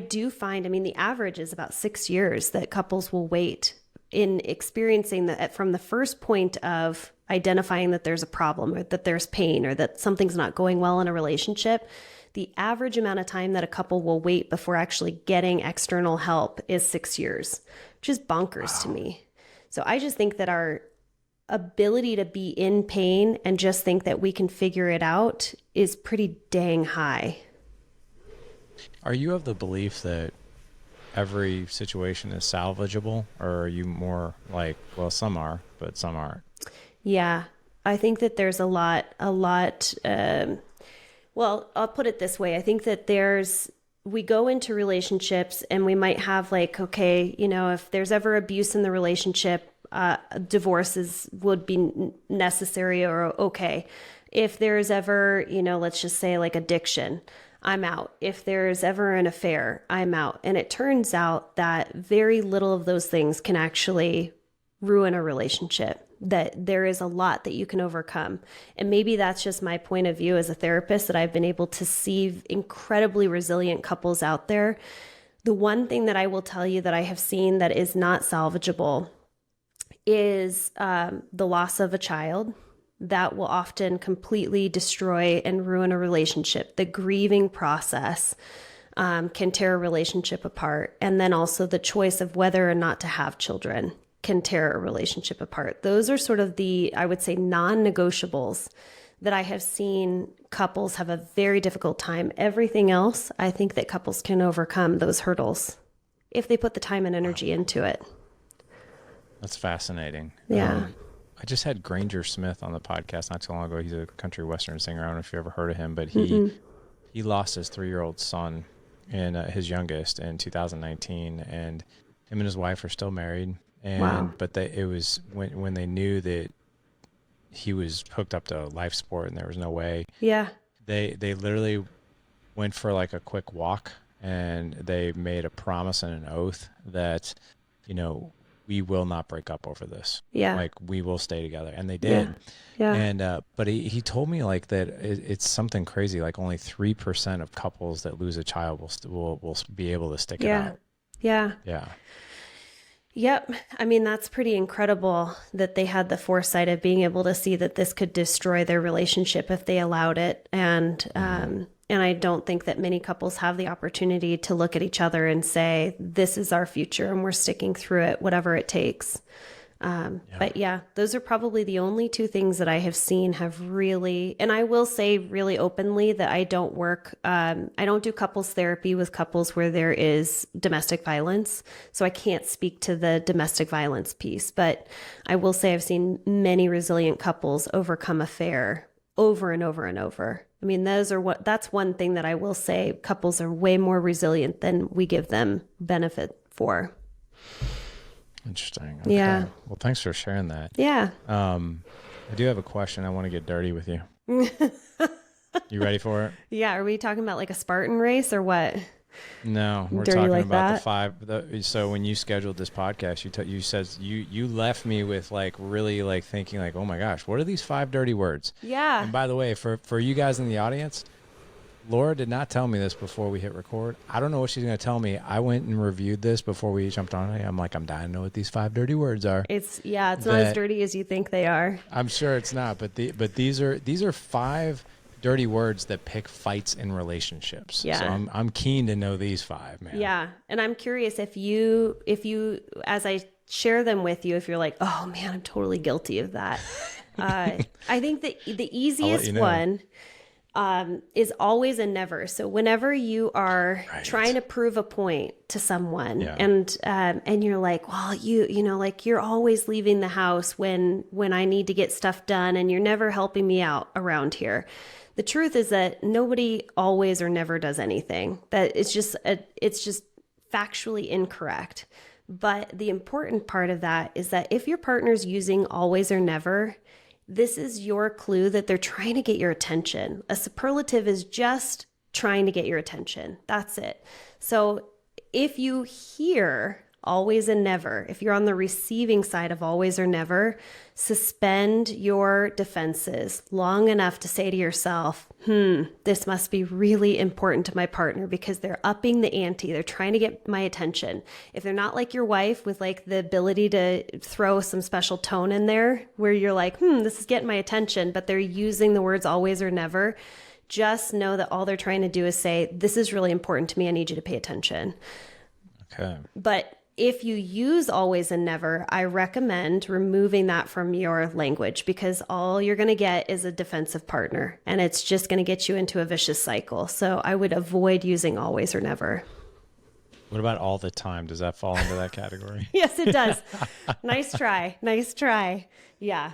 Speaker 2: do find, the average is about 6 years that couples will wait in experiencing that from the first point of identifying that there's a problem, or that there's pain, or that something's not going well in a relationship. The average amount of time that a couple will wait before actually getting external help is 6 years, which is bonkers to me. So I just think that our ability to be in pain and just think that we can figure it out is pretty dang high.
Speaker 1: Are you of the belief that every situation is salvageable, or are you more like, well, some are, but some aren't?
Speaker 2: Yeah, I think that there's a lot, well, I'll put it this way. I think that there's we go into relationships and we might have like, okay, you know, if there's ever abuse in the relationship, divorces would be necessary or okay. If there's ever, you know, let's just say like addiction, I'm out. If there's ever an affair, I'm out. And it turns out that very little of those things can actually ruin a relationship, that there is a lot that you can overcome. And maybe that's just my point of view as a therapist, that I've been able to see incredibly resilient couples out there. The one thing that I will tell you that I have seen that is not salvageable is the loss of a child. That will often completely destroy and ruin a relationship. The grieving process can tear a relationship apart. And then also the choice of whether or not to have children can tear a relationship apart. Those are sort of the, I would say, non-negotiables that I have seen couples have a very difficult time. Everything else, I think that couples can overcome those hurdles if they put the time and energy into it.
Speaker 1: That's fascinating.
Speaker 2: Yeah.
Speaker 1: I just had Granger Smith on the podcast not too long ago. He's a country western singer. I don't know if you ever heard of him, but he lost his 3-year-old son and his youngest in 2019, and him and his wife are still married. And
Speaker 2: Wow.
Speaker 1: but it was when they knew that he was hooked up to life support and there was no way.
Speaker 2: Yeah.
Speaker 1: They literally went for like a quick walk, and they made a promise and an oath that, you know, we will not break up over this.
Speaker 2: Yeah.
Speaker 1: Like, we will stay together. And they did.
Speaker 2: Yeah.
Speaker 1: And, but he told me like that it's something crazy. Like only 3% of couples that lose a child will be able to stick it out.
Speaker 2: Yeah.
Speaker 1: Yeah.
Speaker 2: Yep. I mean, that's pretty incredible that they had the foresight of being able to see that this could destroy their relationship if they allowed it. And I don't think that many couples have the opportunity to look at each other and say, this is our future and we're sticking through it, whatever it takes. But yeah, those are probably the only two things that I have seen have really, and I will say really openly that I don't do couples therapy with couples where there is domestic violence. So I can't speak to the domestic violence piece, but I will say I've seen many resilient couples overcome affair over and over and over. I mean, that's one thing that I will say, couples are way more resilient than we give them benefit for.
Speaker 1: Interesting. Okay.
Speaker 2: Yeah.
Speaker 1: Well, thanks for sharing that.
Speaker 2: Yeah.
Speaker 1: I do have a question. I want to get dirty with you. You ready for it?
Speaker 2: Yeah. Are we talking about like a Spartan race or what?
Speaker 1: No, we're
Speaker 2: Dirty
Speaker 1: talking
Speaker 2: like
Speaker 1: about
Speaker 2: that?
Speaker 1: so when you scheduled this podcast, you said you left me with like really like thinking like, oh my gosh, what are these 5 dirty words?
Speaker 2: Yeah.
Speaker 1: And by the way, for you guys in the audience, Laura did not tell me this before we hit record. I don't know what she's going to tell me. I went and reviewed this before we jumped on it. I'm like, I'm dying to know what these 5 dirty words are.
Speaker 2: It's not as dirty as you think they are.
Speaker 1: I'm sure it's not, but these are 5 dirty words that pick fights in relationships.
Speaker 2: Yeah.
Speaker 1: So I'm keen to know these 5, man.
Speaker 2: Yeah. And I'm curious if you, as I share them with you, if you're like, oh man, I'm totally guilty of that. I think that the easiest one is always and never. So whenever you are trying to prove a point to someone and you're like, well, you know, like you're always leaving the house when I need to get stuff done and you're never helping me out around here. The truth is that nobody always or never does anything. That it's just factually incorrect. But the important part of that is that if your partner's using always or never, this is your clue that they're trying to get your attention. A superlative is just trying to get your attention. That's it. So if you hear always and never, if you're on the receiving side of always or never, suspend your defenses long enough to say to yourself, this must be really important to my partner because they're upping the ante. They're trying to get my attention. If they're not like your wife with like the ability to throw some special tone in there where you're like, this is getting my attention, but they're using the words always or never, just know that all they're trying to do is say, this is really important to me. I need you to pay attention.
Speaker 1: Okay.
Speaker 2: But if you use always and never, I recommend removing that from your language because all you're going to get is a defensive partner and it's just going to get you into a vicious cycle. So I would avoid using always or never.
Speaker 1: What about all the time? Does that fall into that category?
Speaker 2: Yes, it does. Nice try. Nice try. Yeah.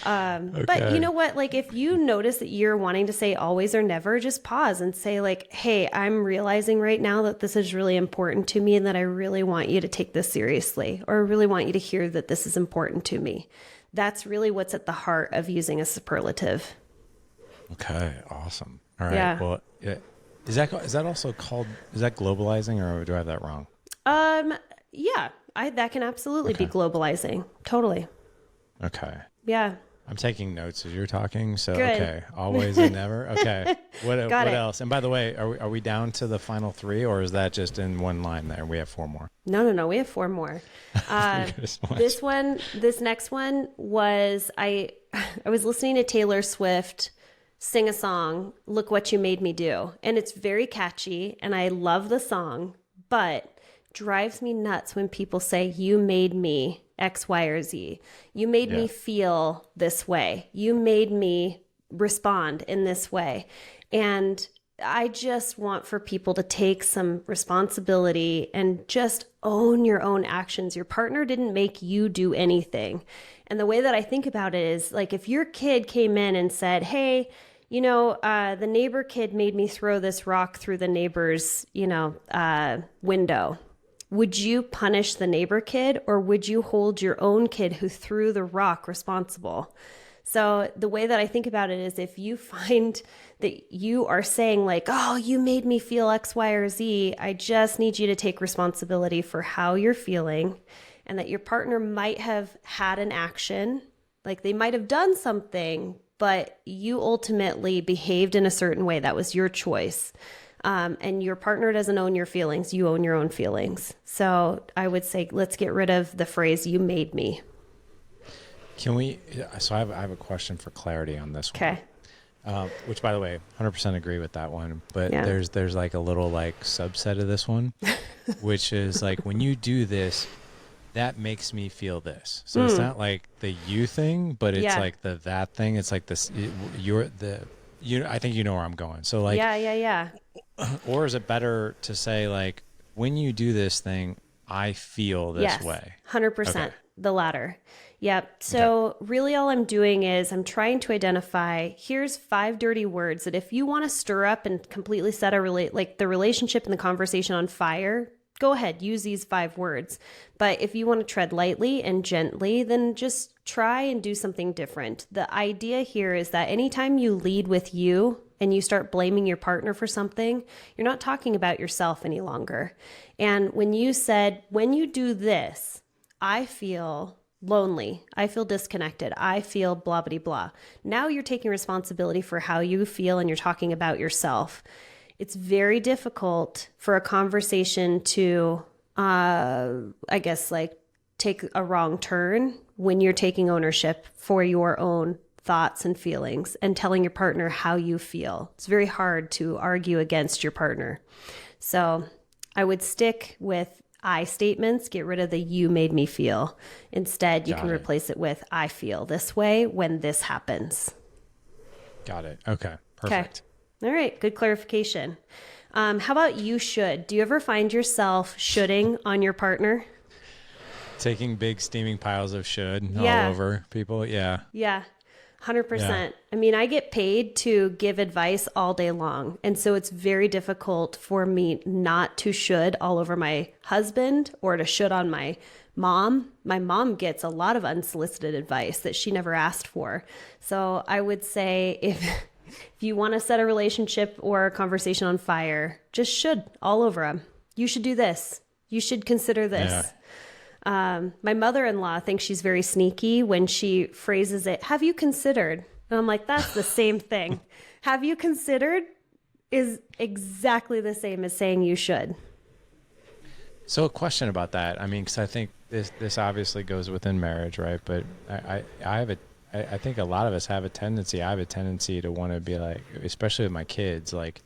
Speaker 2: But you know what? Like, if you notice that you're wanting to say always or never, just pause and say like, hey, I'm realizing right now that this is really important to me and that I really want you to take this seriously, or I really want you to hear that this is important to me. That's really what's at the heart of using a superlative.
Speaker 1: Okay. Awesome. All right.
Speaker 2: Yeah.
Speaker 1: Well, is that also called, is that globalizing, or do I have that wrong?
Speaker 2: Yeah, that can absolutely be globalizing. Totally.
Speaker 1: Okay.
Speaker 2: Yeah.
Speaker 1: I'm taking notes as you're talking. So,
Speaker 2: Good.
Speaker 1: okay. Always and never. Okay. What
Speaker 2: it.
Speaker 1: else? And by the way, are we down to the final 3, or is that just in one line there? We have 4 more.
Speaker 2: No. We have 4 more. This next one was, I was listening to Taylor Swift sing a song, Look What You Made Me Do. And it's very catchy and I love the song, but drives me nuts when people say, you made me X, Y, or Z. You made me feel this way. You made me respond in this way. And I just want for people to take some responsibility and just own your own actions. Your partner didn't make you do anything. And the way that I think about it is like, if your kid came in and said, hey, you know, the neighbor kid made me throw this rock through the neighbor's, window. Would you punish the neighbor kid, or would you hold your own kid who threw the rock responsible? So the way that I think about it is, if you find that you are saying like, oh, you made me feel X, Y, or Z, I just need you to take responsibility for how you're feeling, and that your partner might have had an action, like they might have done something, but you ultimately behaved in a certain way. That was your choice. And your partner doesn't own your feelings. You own your own feelings. So I would say, let's get rid of the phrase, you made me.
Speaker 1: Can we, so I have a question for clarity on this one.
Speaker 2: Okay.
Speaker 1: Which, by the way, 100% agree with that one. But there's like a little like subset of this one, which is like, when you do this, that makes me feel this. So it's not like the you thing, but it's like the that thing. It's like this, I think you know where I'm going. So like,
Speaker 2: yeah.
Speaker 1: Or is it better to say like, when you do this thing, I feel this way?
Speaker 2: 100%.
Speaker 1: Okay.
Speaker 2: The latter. Yep. So really all I'm doing is I'm trying to identify, here's 5 dirty words that if you want to stir up and completely set the relationship and the conversation on fire, go ahead, use these 5 words. But if you want to tread lightly and gently, then just try and do something different. The idea here is that anytime you lead with you and you start blaming your partner for something, you're not talking about yourself any longer. And when you said, when you do this, I feel lonely, I feel disconnected, I feel blah, blah, blah. Now you're taking responsibility for how you feel and you're talking about yourself. It's very difficult for a conversation to, take a wrong turn when you're taking ownership for your own thoughts and feelings and telling your partner how you feel. It's very hard to argue against your partner. So I would stick with I statements, get rid of the you made me feel. Instead, you can replace it with I feel this way when this happens.
Speaker 1: Got it. Okay. Perfect.
Speaker 2: Okay. All right. Good clarification. How about you should? Do you ever find yourself shoulding on your partner?
Speaker 1: Taking big steaming piles of should all over people. Yeah.
Speaker 2: Yeah. 100%. I mean, I get paid to give advice all day long. And so it's very difficult for me not to should all over my husband or to should on my mom. My mom gets a lot of unsolicited advice that she never asked for. So I would say if you want to set a relationship or a conversation on fire, just should all over them. You should do this. You should consider this.
Speaker 1: Yeah.
Speaker 2: My mother-in-law thinks she's very sneaky when she phrases it, have you considered? And I'm like, that's the same thing. Have you considered is exactly the same as saying you should.
Speaker 1: So a question about that. I mean, because I think this obviously goes within marriage, right? But I think a lot of us have a tendency. I have a tendency to want to be like, especially with my kids, like,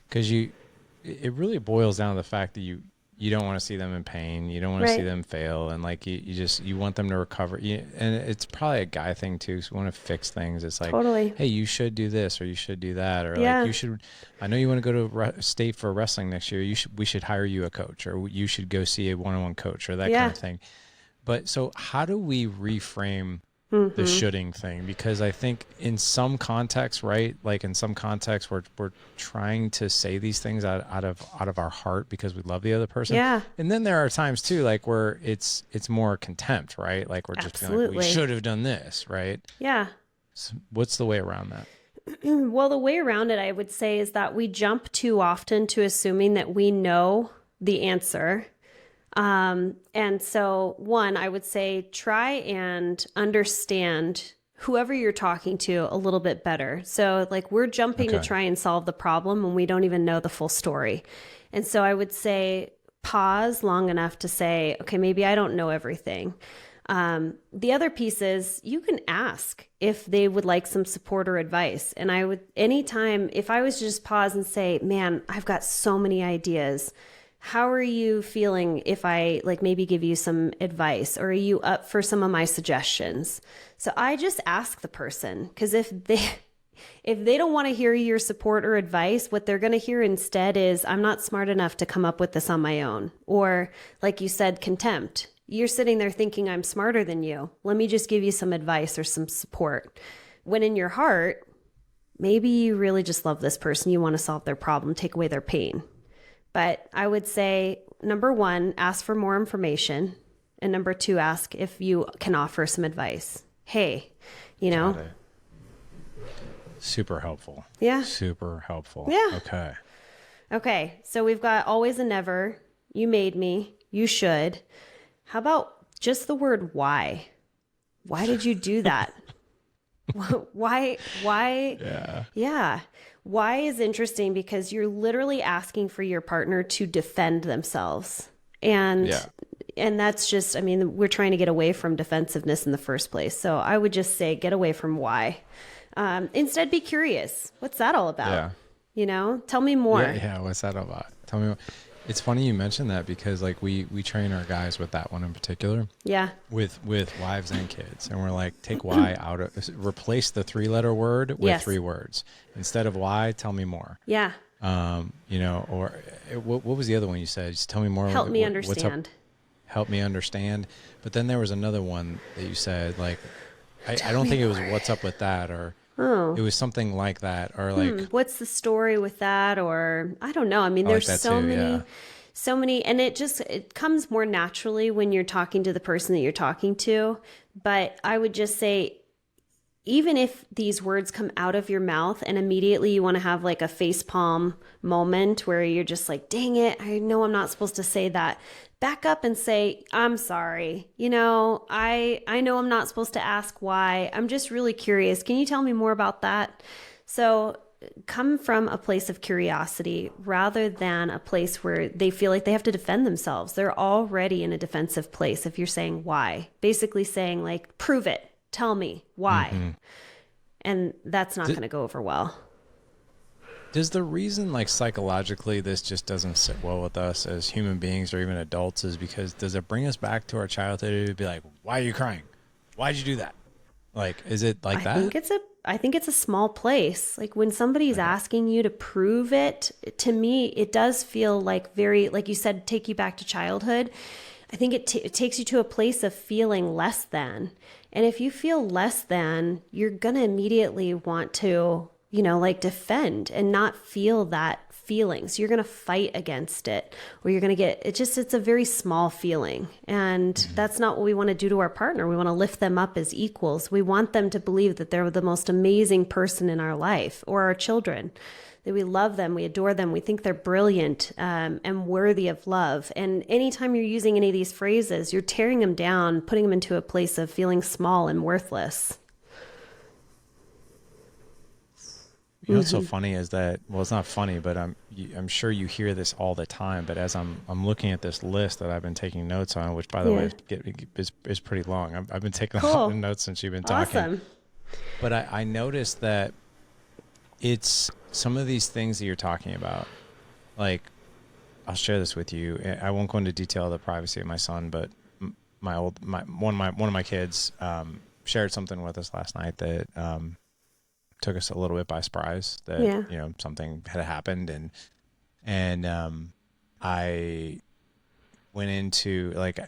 Speaker 1: because it really boils down to the fact that you don't want to see them in pain. You don't want to see them fail. And like, you want them to recover. And it's probably a guy thing too. So you want to fix things. It's like,
Speaker 2: totally.
Speaker 1: Hey, you should do this, or you should do that. Or like, you should, I know you want to go to state for wrestling next year. We should hire you a coach, or you should go see a one-on-one coach, or that kind of thing. But so how do we reframe the shoulding thing, because I think in some contexts, right? Like in some contexts we're trying to say these things out of our heart because we love the other person.
Speaker 2: Yeah.
Speaker 1: And then there are times too, like where it's more contempt, right? Like we're just being like, we should have done this, right?
Speaker 2: Yeah.
Speaker 1: So what's the way around that?
Speaker 2: Well, the way around it, I would say, is that we jump too often to assuming that we know the answer. And so one, I would say try and understand whoever you're talking to a little bit better. So like we're jumping to try and solve the problem when we don't even know the full story. And so I would say pause long enough to say, okay, maybe I don't know everything. The other piece is you can ask if they would like some support or advice. And I would, anytime, if I was to just pause and say, man, I've got so many ideas. How are you feeling if I like maybe give you some advice, or are you up for some of my suggestions? So I just ask the person, because if they don't want to hear your support or advice, what they're going to hear instead is, I'm not smart enough to come up with this on my own. Or like you said, contempt. You're sitting there thinking I'm smarter than you. Let me just give you some advice or some support. When in your heart, maybe you really just love this person. You want to solve their problem, take away their pain. But I would say, number one, ask for more information. And number two, ask if you can offer some advice. Hey, you know.
Speaker 1: Super helpful.
Speaker 2: Yeah.
Speaker 1: Super helpful.
Speaker 2: Yeah.
Speaker 1: Okay.
Speaker 2: So we've got always and never. You made me. You should. How about just the word why? Why did you do that? Why? Yeah. Why is interesting, because you're literally asking for your partner to defend themselves. And that's just, I mean, we're trying to get away from defensiveness in the first place. So I would just say, get away from why. Instead, be curious. What's that all about?
Speaker 1: Yeah.
Speaker 2: You know, tell me more.
Speaker 1: Yeah. What's that all about? Tell me more. It's funny you mentioned that, because like we train our guys with that one in particular. Yeah. With wives and kids. And we're like, take why out of, replace the 3-letter word with 3 words. Instead of why, tell me more. Yeah. You know, or what was the other one you said? Just tell me more.
Speaker 2: Help me understand.
Speaker 1: Help me understand. But then there was another one that you said, like, I don't think it was what's up with that, or it was something like that, or like
Speaker 2: what's the story with that, or I don't know. I mean, there's so many, and it comes more naturally when you're talking to the person that you're talking to. But I would just say, even if these words come out of your mouth and immediately you want to have like a facepalm moment where you're just like, dang it, I know I'm not supposed to say that. Back up and say, I'm sorry. You know, I know I'm not supposed to ask why. I'm just really curious. Can you tell me more about that? So come from a place of curiosity rather than a place where they feel like they have to defend themselves. They're already in a defensive place if you're saying why. Basically saying like, prove it. Tell me why. Mm-hmm. And that's not going to go over well.
Speaker 1: Does the reason, like, psychologically this just doesn't sit well with us as human beings or even adults is because does it bring us back to our childhood to be like, why are you crying? Why'd you do that? Like, is it like that?
Speaker 2: I think it's a small place. Like when somebody's asking you to prove it, to me, it does feel like very, like you said, take you back to childhood. I think it takes you to a place of feeling less than. And if you feel less than, you're going to immediately want to, you know, like defend and not feel that feeling. So you're going to fight against it, or you're going to get, it's a very small feeling. And that's not what we want to do to our partner. We want to lift them up as equals. We want them to believe that they're the most amazing person in our life, or our children, that we love them, we adore them, we think they're brilliant and worthy of love. And anytime you're using any of these phrases, you're tearing them down, putting them into a place of feeling small and worthless.
Speaker 1: You know what's so funny is that, well, it's not funny, but I'm sure you hear this all the time. But as I'm looking at this list that I've been taking notes on, which by the way is pretty long. I've been taking a lot of notes since you've been talking.
Speaker 2: Awesome.
Speaker 1: But I noticed that it's some of these things that you're talking about. Like, I'll share this with you. I won't go into detail of the privacy of my son, but one of my kids shared something with us last night that took us a little bit by surprise, that you know, something had happened, and I went into, like,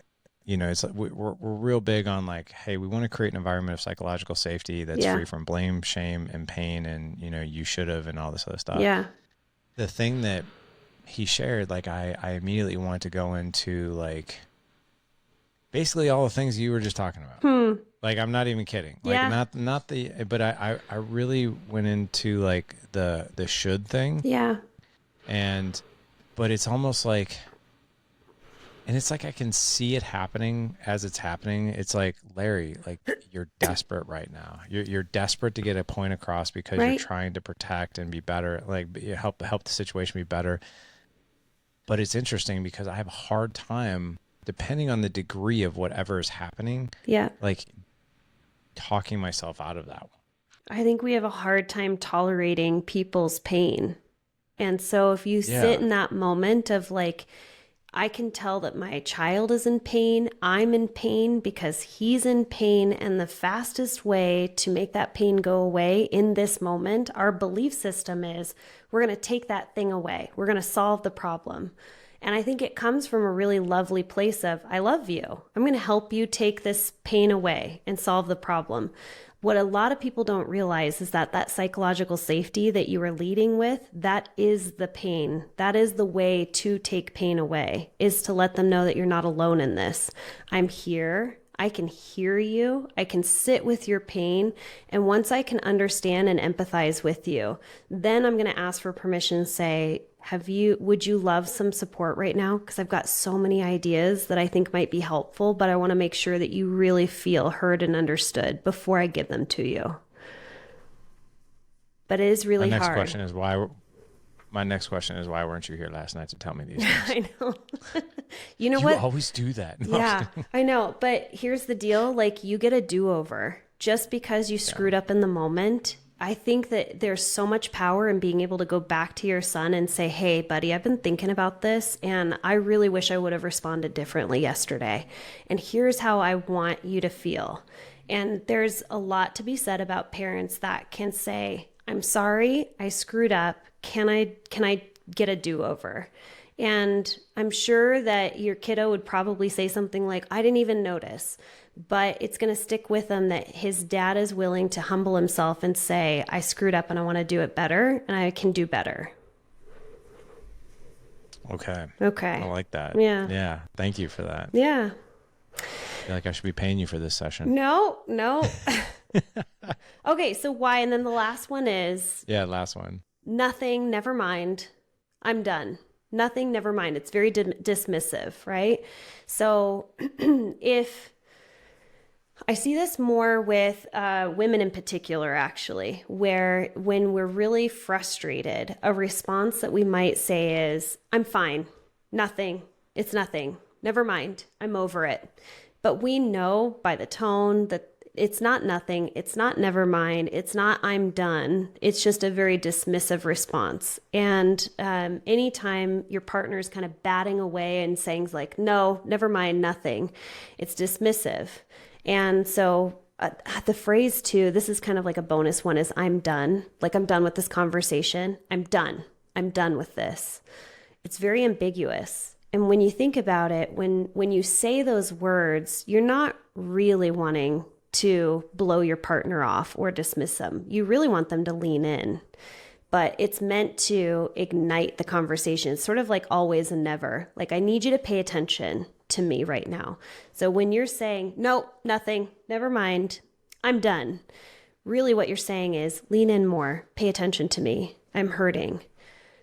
Speaker 1: it's like we're real big on like, hey, we want to create an environment of psychological safety that's free from blame, shame, and pain, and you should have, and all this other stuff.
Speaker 2: Yeah.
Speaker 1: The thing that he shared, like I immediately wanted to go into like basically all the things you were just talking about. Like, I'm not even kidding. Like but I really went into like the should thing.
Speaker 2: Yeah.
Speaker 1: But it's almost like, and it's like I can see it happening as it's happening. It's like, Larry, like you're desperate right now. You're desperate to get a point across because you're trying to protect and be better, like help the situation be better. But it's interesting because I have a hard time, depending on the degree of whatever is happening, like talking myself out of that one.
Speaker 2: I think we have a hard time tolerating people's pain. And so if you sit in that moment of like, I can tell that my child is in pain, I'm in pain because he's in pain, and the fastest way to make that pain go away in this moment, our belief system is we're going to take that thing away. We're going to solve the problem. And I think it comes from a really lovely place of, I love you. I'm going to help you take this pain away and solve the problem. What a lot of people don't realize is that psychological safety that you are leading with, that is the pain. That is the way to take pain away, is to let them know that you're not alone in this. I'm here. I can hear you. I can sit with your pain. And once I can understand and empathize with you, then I'm going to ask for permission and say, would you love some support right now? Because I've got so many ideas that I think might be helpful, but I want to make sure that you really feel heard and understood before I give them to you. But it is really hard.
Speaker 1: My next question is why weren't you here last night to tell me these things?
Speaker 2: I know. You know what?
Speaker 1: You always do that. No,
Speaker 2: yeah, I know. But here's the deal. Like, you get a do-over just because you screwed up in the moment. I think that there's so much power in being able to go back to your son and say, hey, buddy, I've been thinking about this, and I really wish I would have responded differently yesterday. And here's how I want you to feel. And there's a lot to be said about parents that can say, I'm sorry, I screwed up. Can I get a do-over? And I'm sure that your kiddo would probably say something like, I didn't even notice. But it's going to stick with them that his dad is willing to humble himself and say, I screwed up and I want to do it better, and I can do better.
Speaker 1: Okay.
Speaker 2: I
Speaker 1: like that.
Speaker 2: Yeah.
Speaker 1: Yeah. Thank you for that.
Speaker 2: Yeah.
Speaker 1: I feel like I should be paying you for this session.
Speaker 2: No. Okay, so why? And then the last one is...
Speaker 1: Yeah, last one.
Speaker 2: Nothing, never mind. I'm done. Nothing, never mind. It's very dismissive, right? So if... I see this more with women in particular, actually, where when we're really frustrated, a response that we might say is, I'm fine, nothing, it's nothing, never mind, I'm over it. But we know by the tone that it's not nothing, it's not never mind, it's not I'm done, it's just a very dismissive response. And anytime your partner is kind of batting away and saying like, no, never mind, nothing, it's dismissive. And so the phrase too, this is kind of like a bonus one, is I'm done. Like, I'm done with this conversation. I'm done. I'm done with this. It's very ambiguous. And when you think about it, when you say those words, you're not really wanting to blow your partner off or dismiss them. You really want them to lean in. But it's meant to ignite the conversation. It's sort of like always and never. Like, I need you to pay attention to me right now. So when you're saying, no, nothing, never mind, I'm done, really what you're saying is lean in more, pay attention to me, I'm hurting.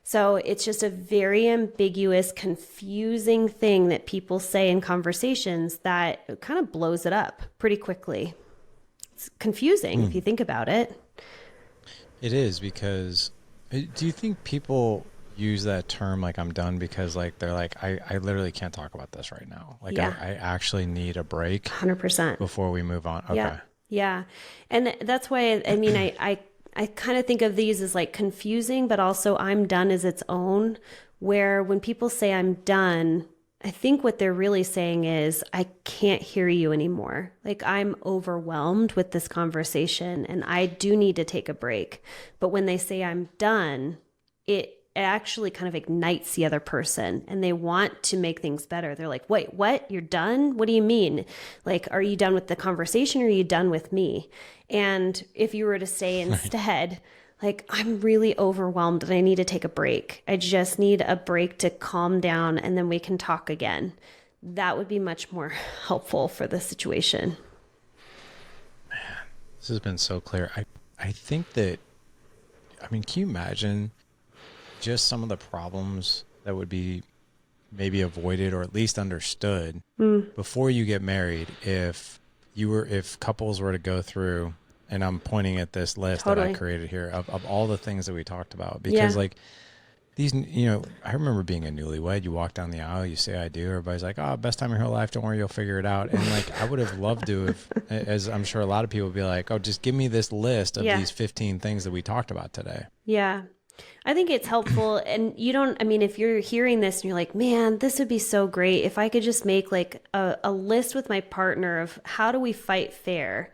Speaker 2: So it's just a very ambiguous, confusing thing that people say in conversations that kind of blows it up pretty quickly. It's confusing if you think about it.
Speaker 1: It is, because do you think people use that term like I'm done because like they're like, I literally can't talk about this right now. Like I actually need a break
Speaker 2: 100%
Speaker 1: before we move on. Okay.
Speaker 2: Yeah. And that's why, I mean, I kind of think of these as like confusing, but also I'm done as its own, where when people say I'm done, I think what they're really saying is I can't hear you anymore. Like, I'm overwhelmed with this conversation and I do need to take a break. But when they say I'm done, actually kind of ignites the other person and they want to make things better. They're like, wait, what? You're done? What do you mean? Like, are you done with the conversation or are you done with me? And if you were to say instead, like, I'm really overwhelmed and I need to take a break. I just need a break to calm down and then we can talk again. That would be much more helpful for the situation.
Speaker 1: Man, this has been so clear. I think that, I mean, can you imagine just some of the problems that would be maybe avoided or at least understood before you get married if couples were to go through, and I'm pointing at this list that I created here of all the things that we talked about, because like these, you know, I remember being a newlywed, you walk down the aisle, you say, I do. Everybody's like, oh, best time of your life. Don't worry, you'll figure it out. And like, I would have loved to have, as I'm sure a lot of people would be like, oh, just give me this list of these 15 things that we talked about today.
Speaker 2: Yeah. I think it's helpful. And you don't, I mean, if you're hearing this and you're like, man, this would be so great if I could just make like a list with my partner of how do we fight fair?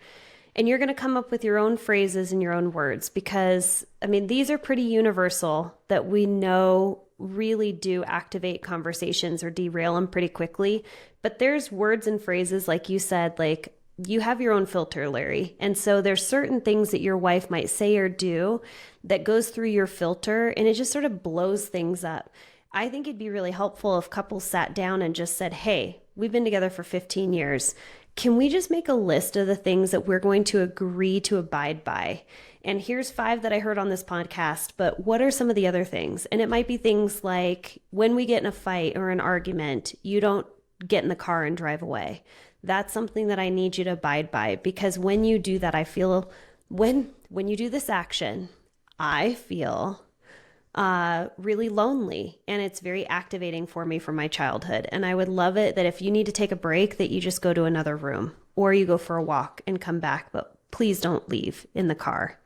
Speaker 2: And you're going to come up with your own phrases and your own words because, I mean, these are pretty universal that we know really do activate conversations or derail them pretty quickly. But there's words and phrases, like you said, like you have your own filter, Larry. And so there's certain things that your wife might say or do that goes through your filter and it just sort of blows things up. I think it'd be really helpful if couples sat down and just said, hey, we've been together for 15 years. Can we just make a list of the things that we're going to agree to abide by? And here's 5 that I heard on this podcast, but what are some of the other things? And it might be things like when we get in a fight or an argument, you don't get in the car and drive away. That's something that I need you to abide by because when you do that, I feel when you do this action, I feel really lonely and it's very activating for me from my childhood. And I would love it that if you need to take a break that you just go to another room or you go for a walk and come back, but please don't leave in the car.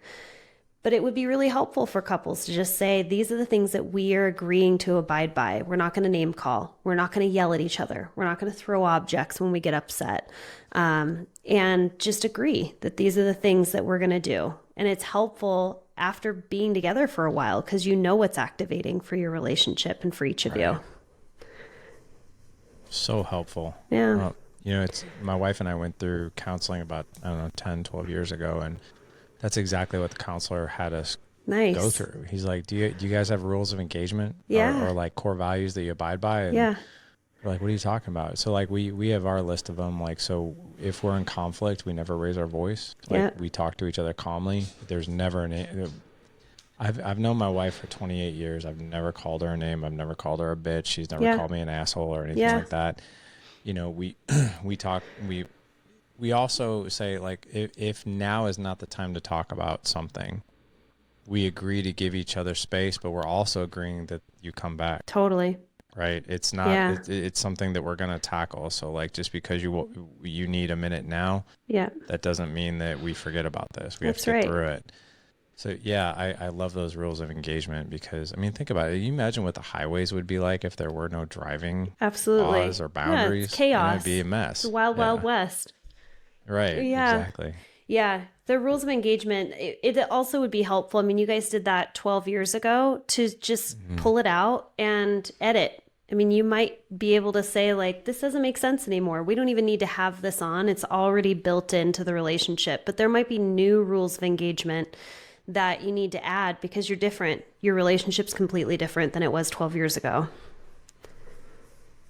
Speaker 2: But it would be really helpful for couples to just say, these are the things that we are agreeing to abide by. We're not going to name call. We're not going to yell at each other. We're not going to throw objects when we get upset. And just agree that these are the things that we're going to do. And it's helpful after being together for a while because you know what's activating for your relationship and for each of you.
Speaker 1: So helpful.
Speaker 2: Yeah.
Speaker 1: Well, you know, it's my wife and I went through counseling about, I don't know, 10, 12 years ago. And that's exactly what the counselor had us go through. He's like, do you guys have rules of engagement or like core values that you abide by? And we're like, what are you talking about? So like we have our list of them. Like, so if we're in conflict, we never raise our voice. Like we talk to each other calmly. There's never I've known my wife for 28 years. I've never called her a name. I've never called her a bitch. She's never called me an asshole or anything like that. You know, we talk, we also say like, if now is not the time to talk about something, we agree to give each other space, but we're also agreeing that you come back.
Speaker 2: Totally.
Speaker 1: Right. It's not, it's something that we're going to tackle. So like, just because you need a minute now, that doesn't mean that we forget about this. We have to get through it. So yeah, I love those rules of engagement because, I mean, think about it. You imagine what the highways would be like if there were no driving laws or boundaries.
Speaker 2: It's chaos.
Speaker 1: It'd be a mess.
Speaker 2: The wild, wild west.
Speaker 1: Right. Yeah. Exactly.
Speaker 2: Yeah. The rules of engagement, it also would be helpful. I mean, you guys did that 12 years ago to just pull it out and edit. I mean, you might be able to say like, this doesn't make sense anymore. We don't even need to have this on. It's already built into the relationship, but there might be new rules of engagement that you need to add because you're different. Your relationship's completely different than it was 12 years ago.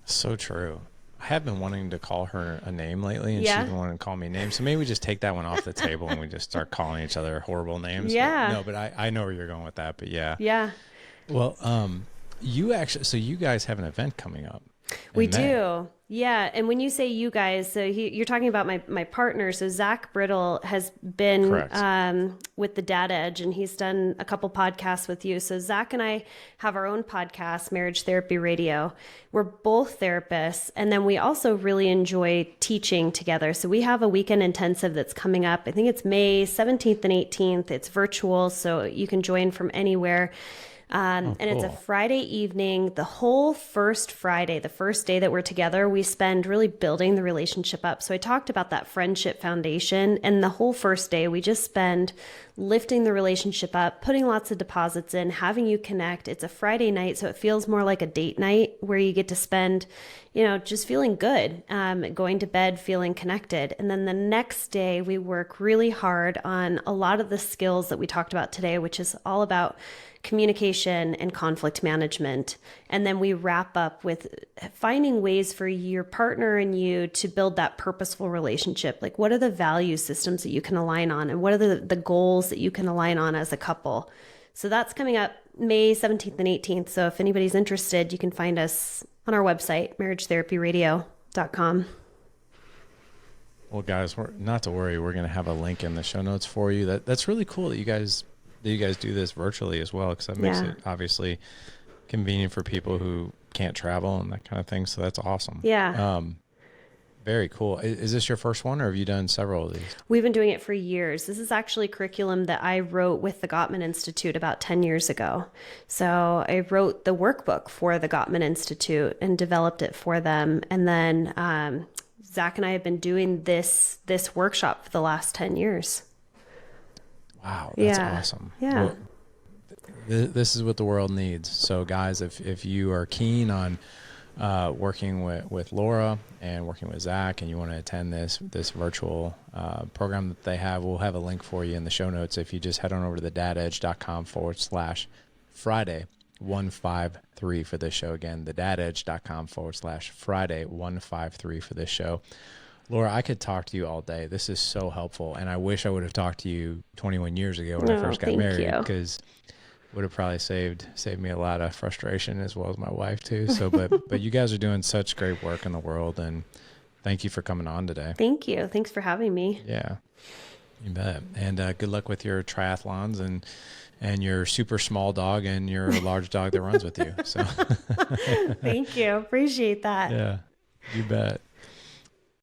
Speaker 1: So true. I have been wanting to call her a name lately, and she's been wanting to call me names. So maybe we just take that one off the table and we just start calling each other horrible names.
Speaker 2: Yeah.
Speaker 1: But I know where you're going with that, but yeah.
Speaker 2: Yeah.
Speaker 1: Well, so you guys have an event coming up.
Speaker 2: We do. Yeah. And when you say you guys, so you're talking about my partner. So Zach Brittle has been with the Dad Edge, and he's done a couple podcasts with you. So Zach and I have our own podcast, Marriage Therapy Radio. We're both therapists. And then we also really enjoy teaching together. So we have a weekend intensive that's coming up. I think it's May 17th and 18th. It's virtual, so you can join from anywhere. And it's a
Speaker 1: cool.
Speaker 2: Friday evening. The whole first Friday, the first day that we're together, we spend really building the relationship up. So I talked about that friendship foundation, and the whole first day we just spend lifting the relationship up, putting lots of deposits in, having you connect. It's a Friday night, so it feels more like a date night where you get to spend, just feeling good, going to bed feeling connected. And then the next day we work really hard on a lot of the skills that we talked about today, which is all about communication and conflict management. And then we wrap up with finding ways for your partner and you to build that purposeful relationship. Like, what are the value systems that you can align on, and what are the goals that you can align on as a couple? So that's coming up May 17th and 18th. So if anybody's interested, you can find us on our website, marriagetherapyradio.com.
Speaker 1: Well, guys, not to worry. We're going to have a link in the show notes for you. That's really cool that you guys do this virtually as well, because that makes it obviously convenient for people who can't travel and that kind of thing. So that's awesome.
Speaker 2: Yeah.
Speaker 1: Very cool. Is this your first one, or have you done several of these?
Speaker 2: We've been doing it for years. This is actually curriculum that I wrote with the Gottman Institute about 10 years ago. So I wrote the workbook for the Gottman Institute and developed it for them. And then Zach and I have been doing this workshop for the last 10 years.
Speaker 1: Wow, that's awesome.
Speaker 2: Yeah.
Speaker 1: Well, this is what the world needs. So guys, if you are keen on working with Laura and working with Zach, and you want to attend this virtual program that they have, we'll have a link for you in the show notes. If you just head on over to the dadedge.com/Friday 153 for this show. Again, the dadedge.com/Friday 153 for this show. Laura, I could talk to you all day. This is so helpful. And I wish I would have talked to you 21 years ago when I first got married, because would have probably saved me a lot of frustration, as well as my wife too. So, but you guys are doing such great work in the world, and thank you for coming on today.
Speaker 2: Thank you. Thanks for having me.
Speaker 1: Yeah, you bet. And good luck with your triathlons and your super small dog and your large dog that runs with you. So
Speaker 2: Thank you. Appreciate that.
Speaker 1: Yeah, you bet.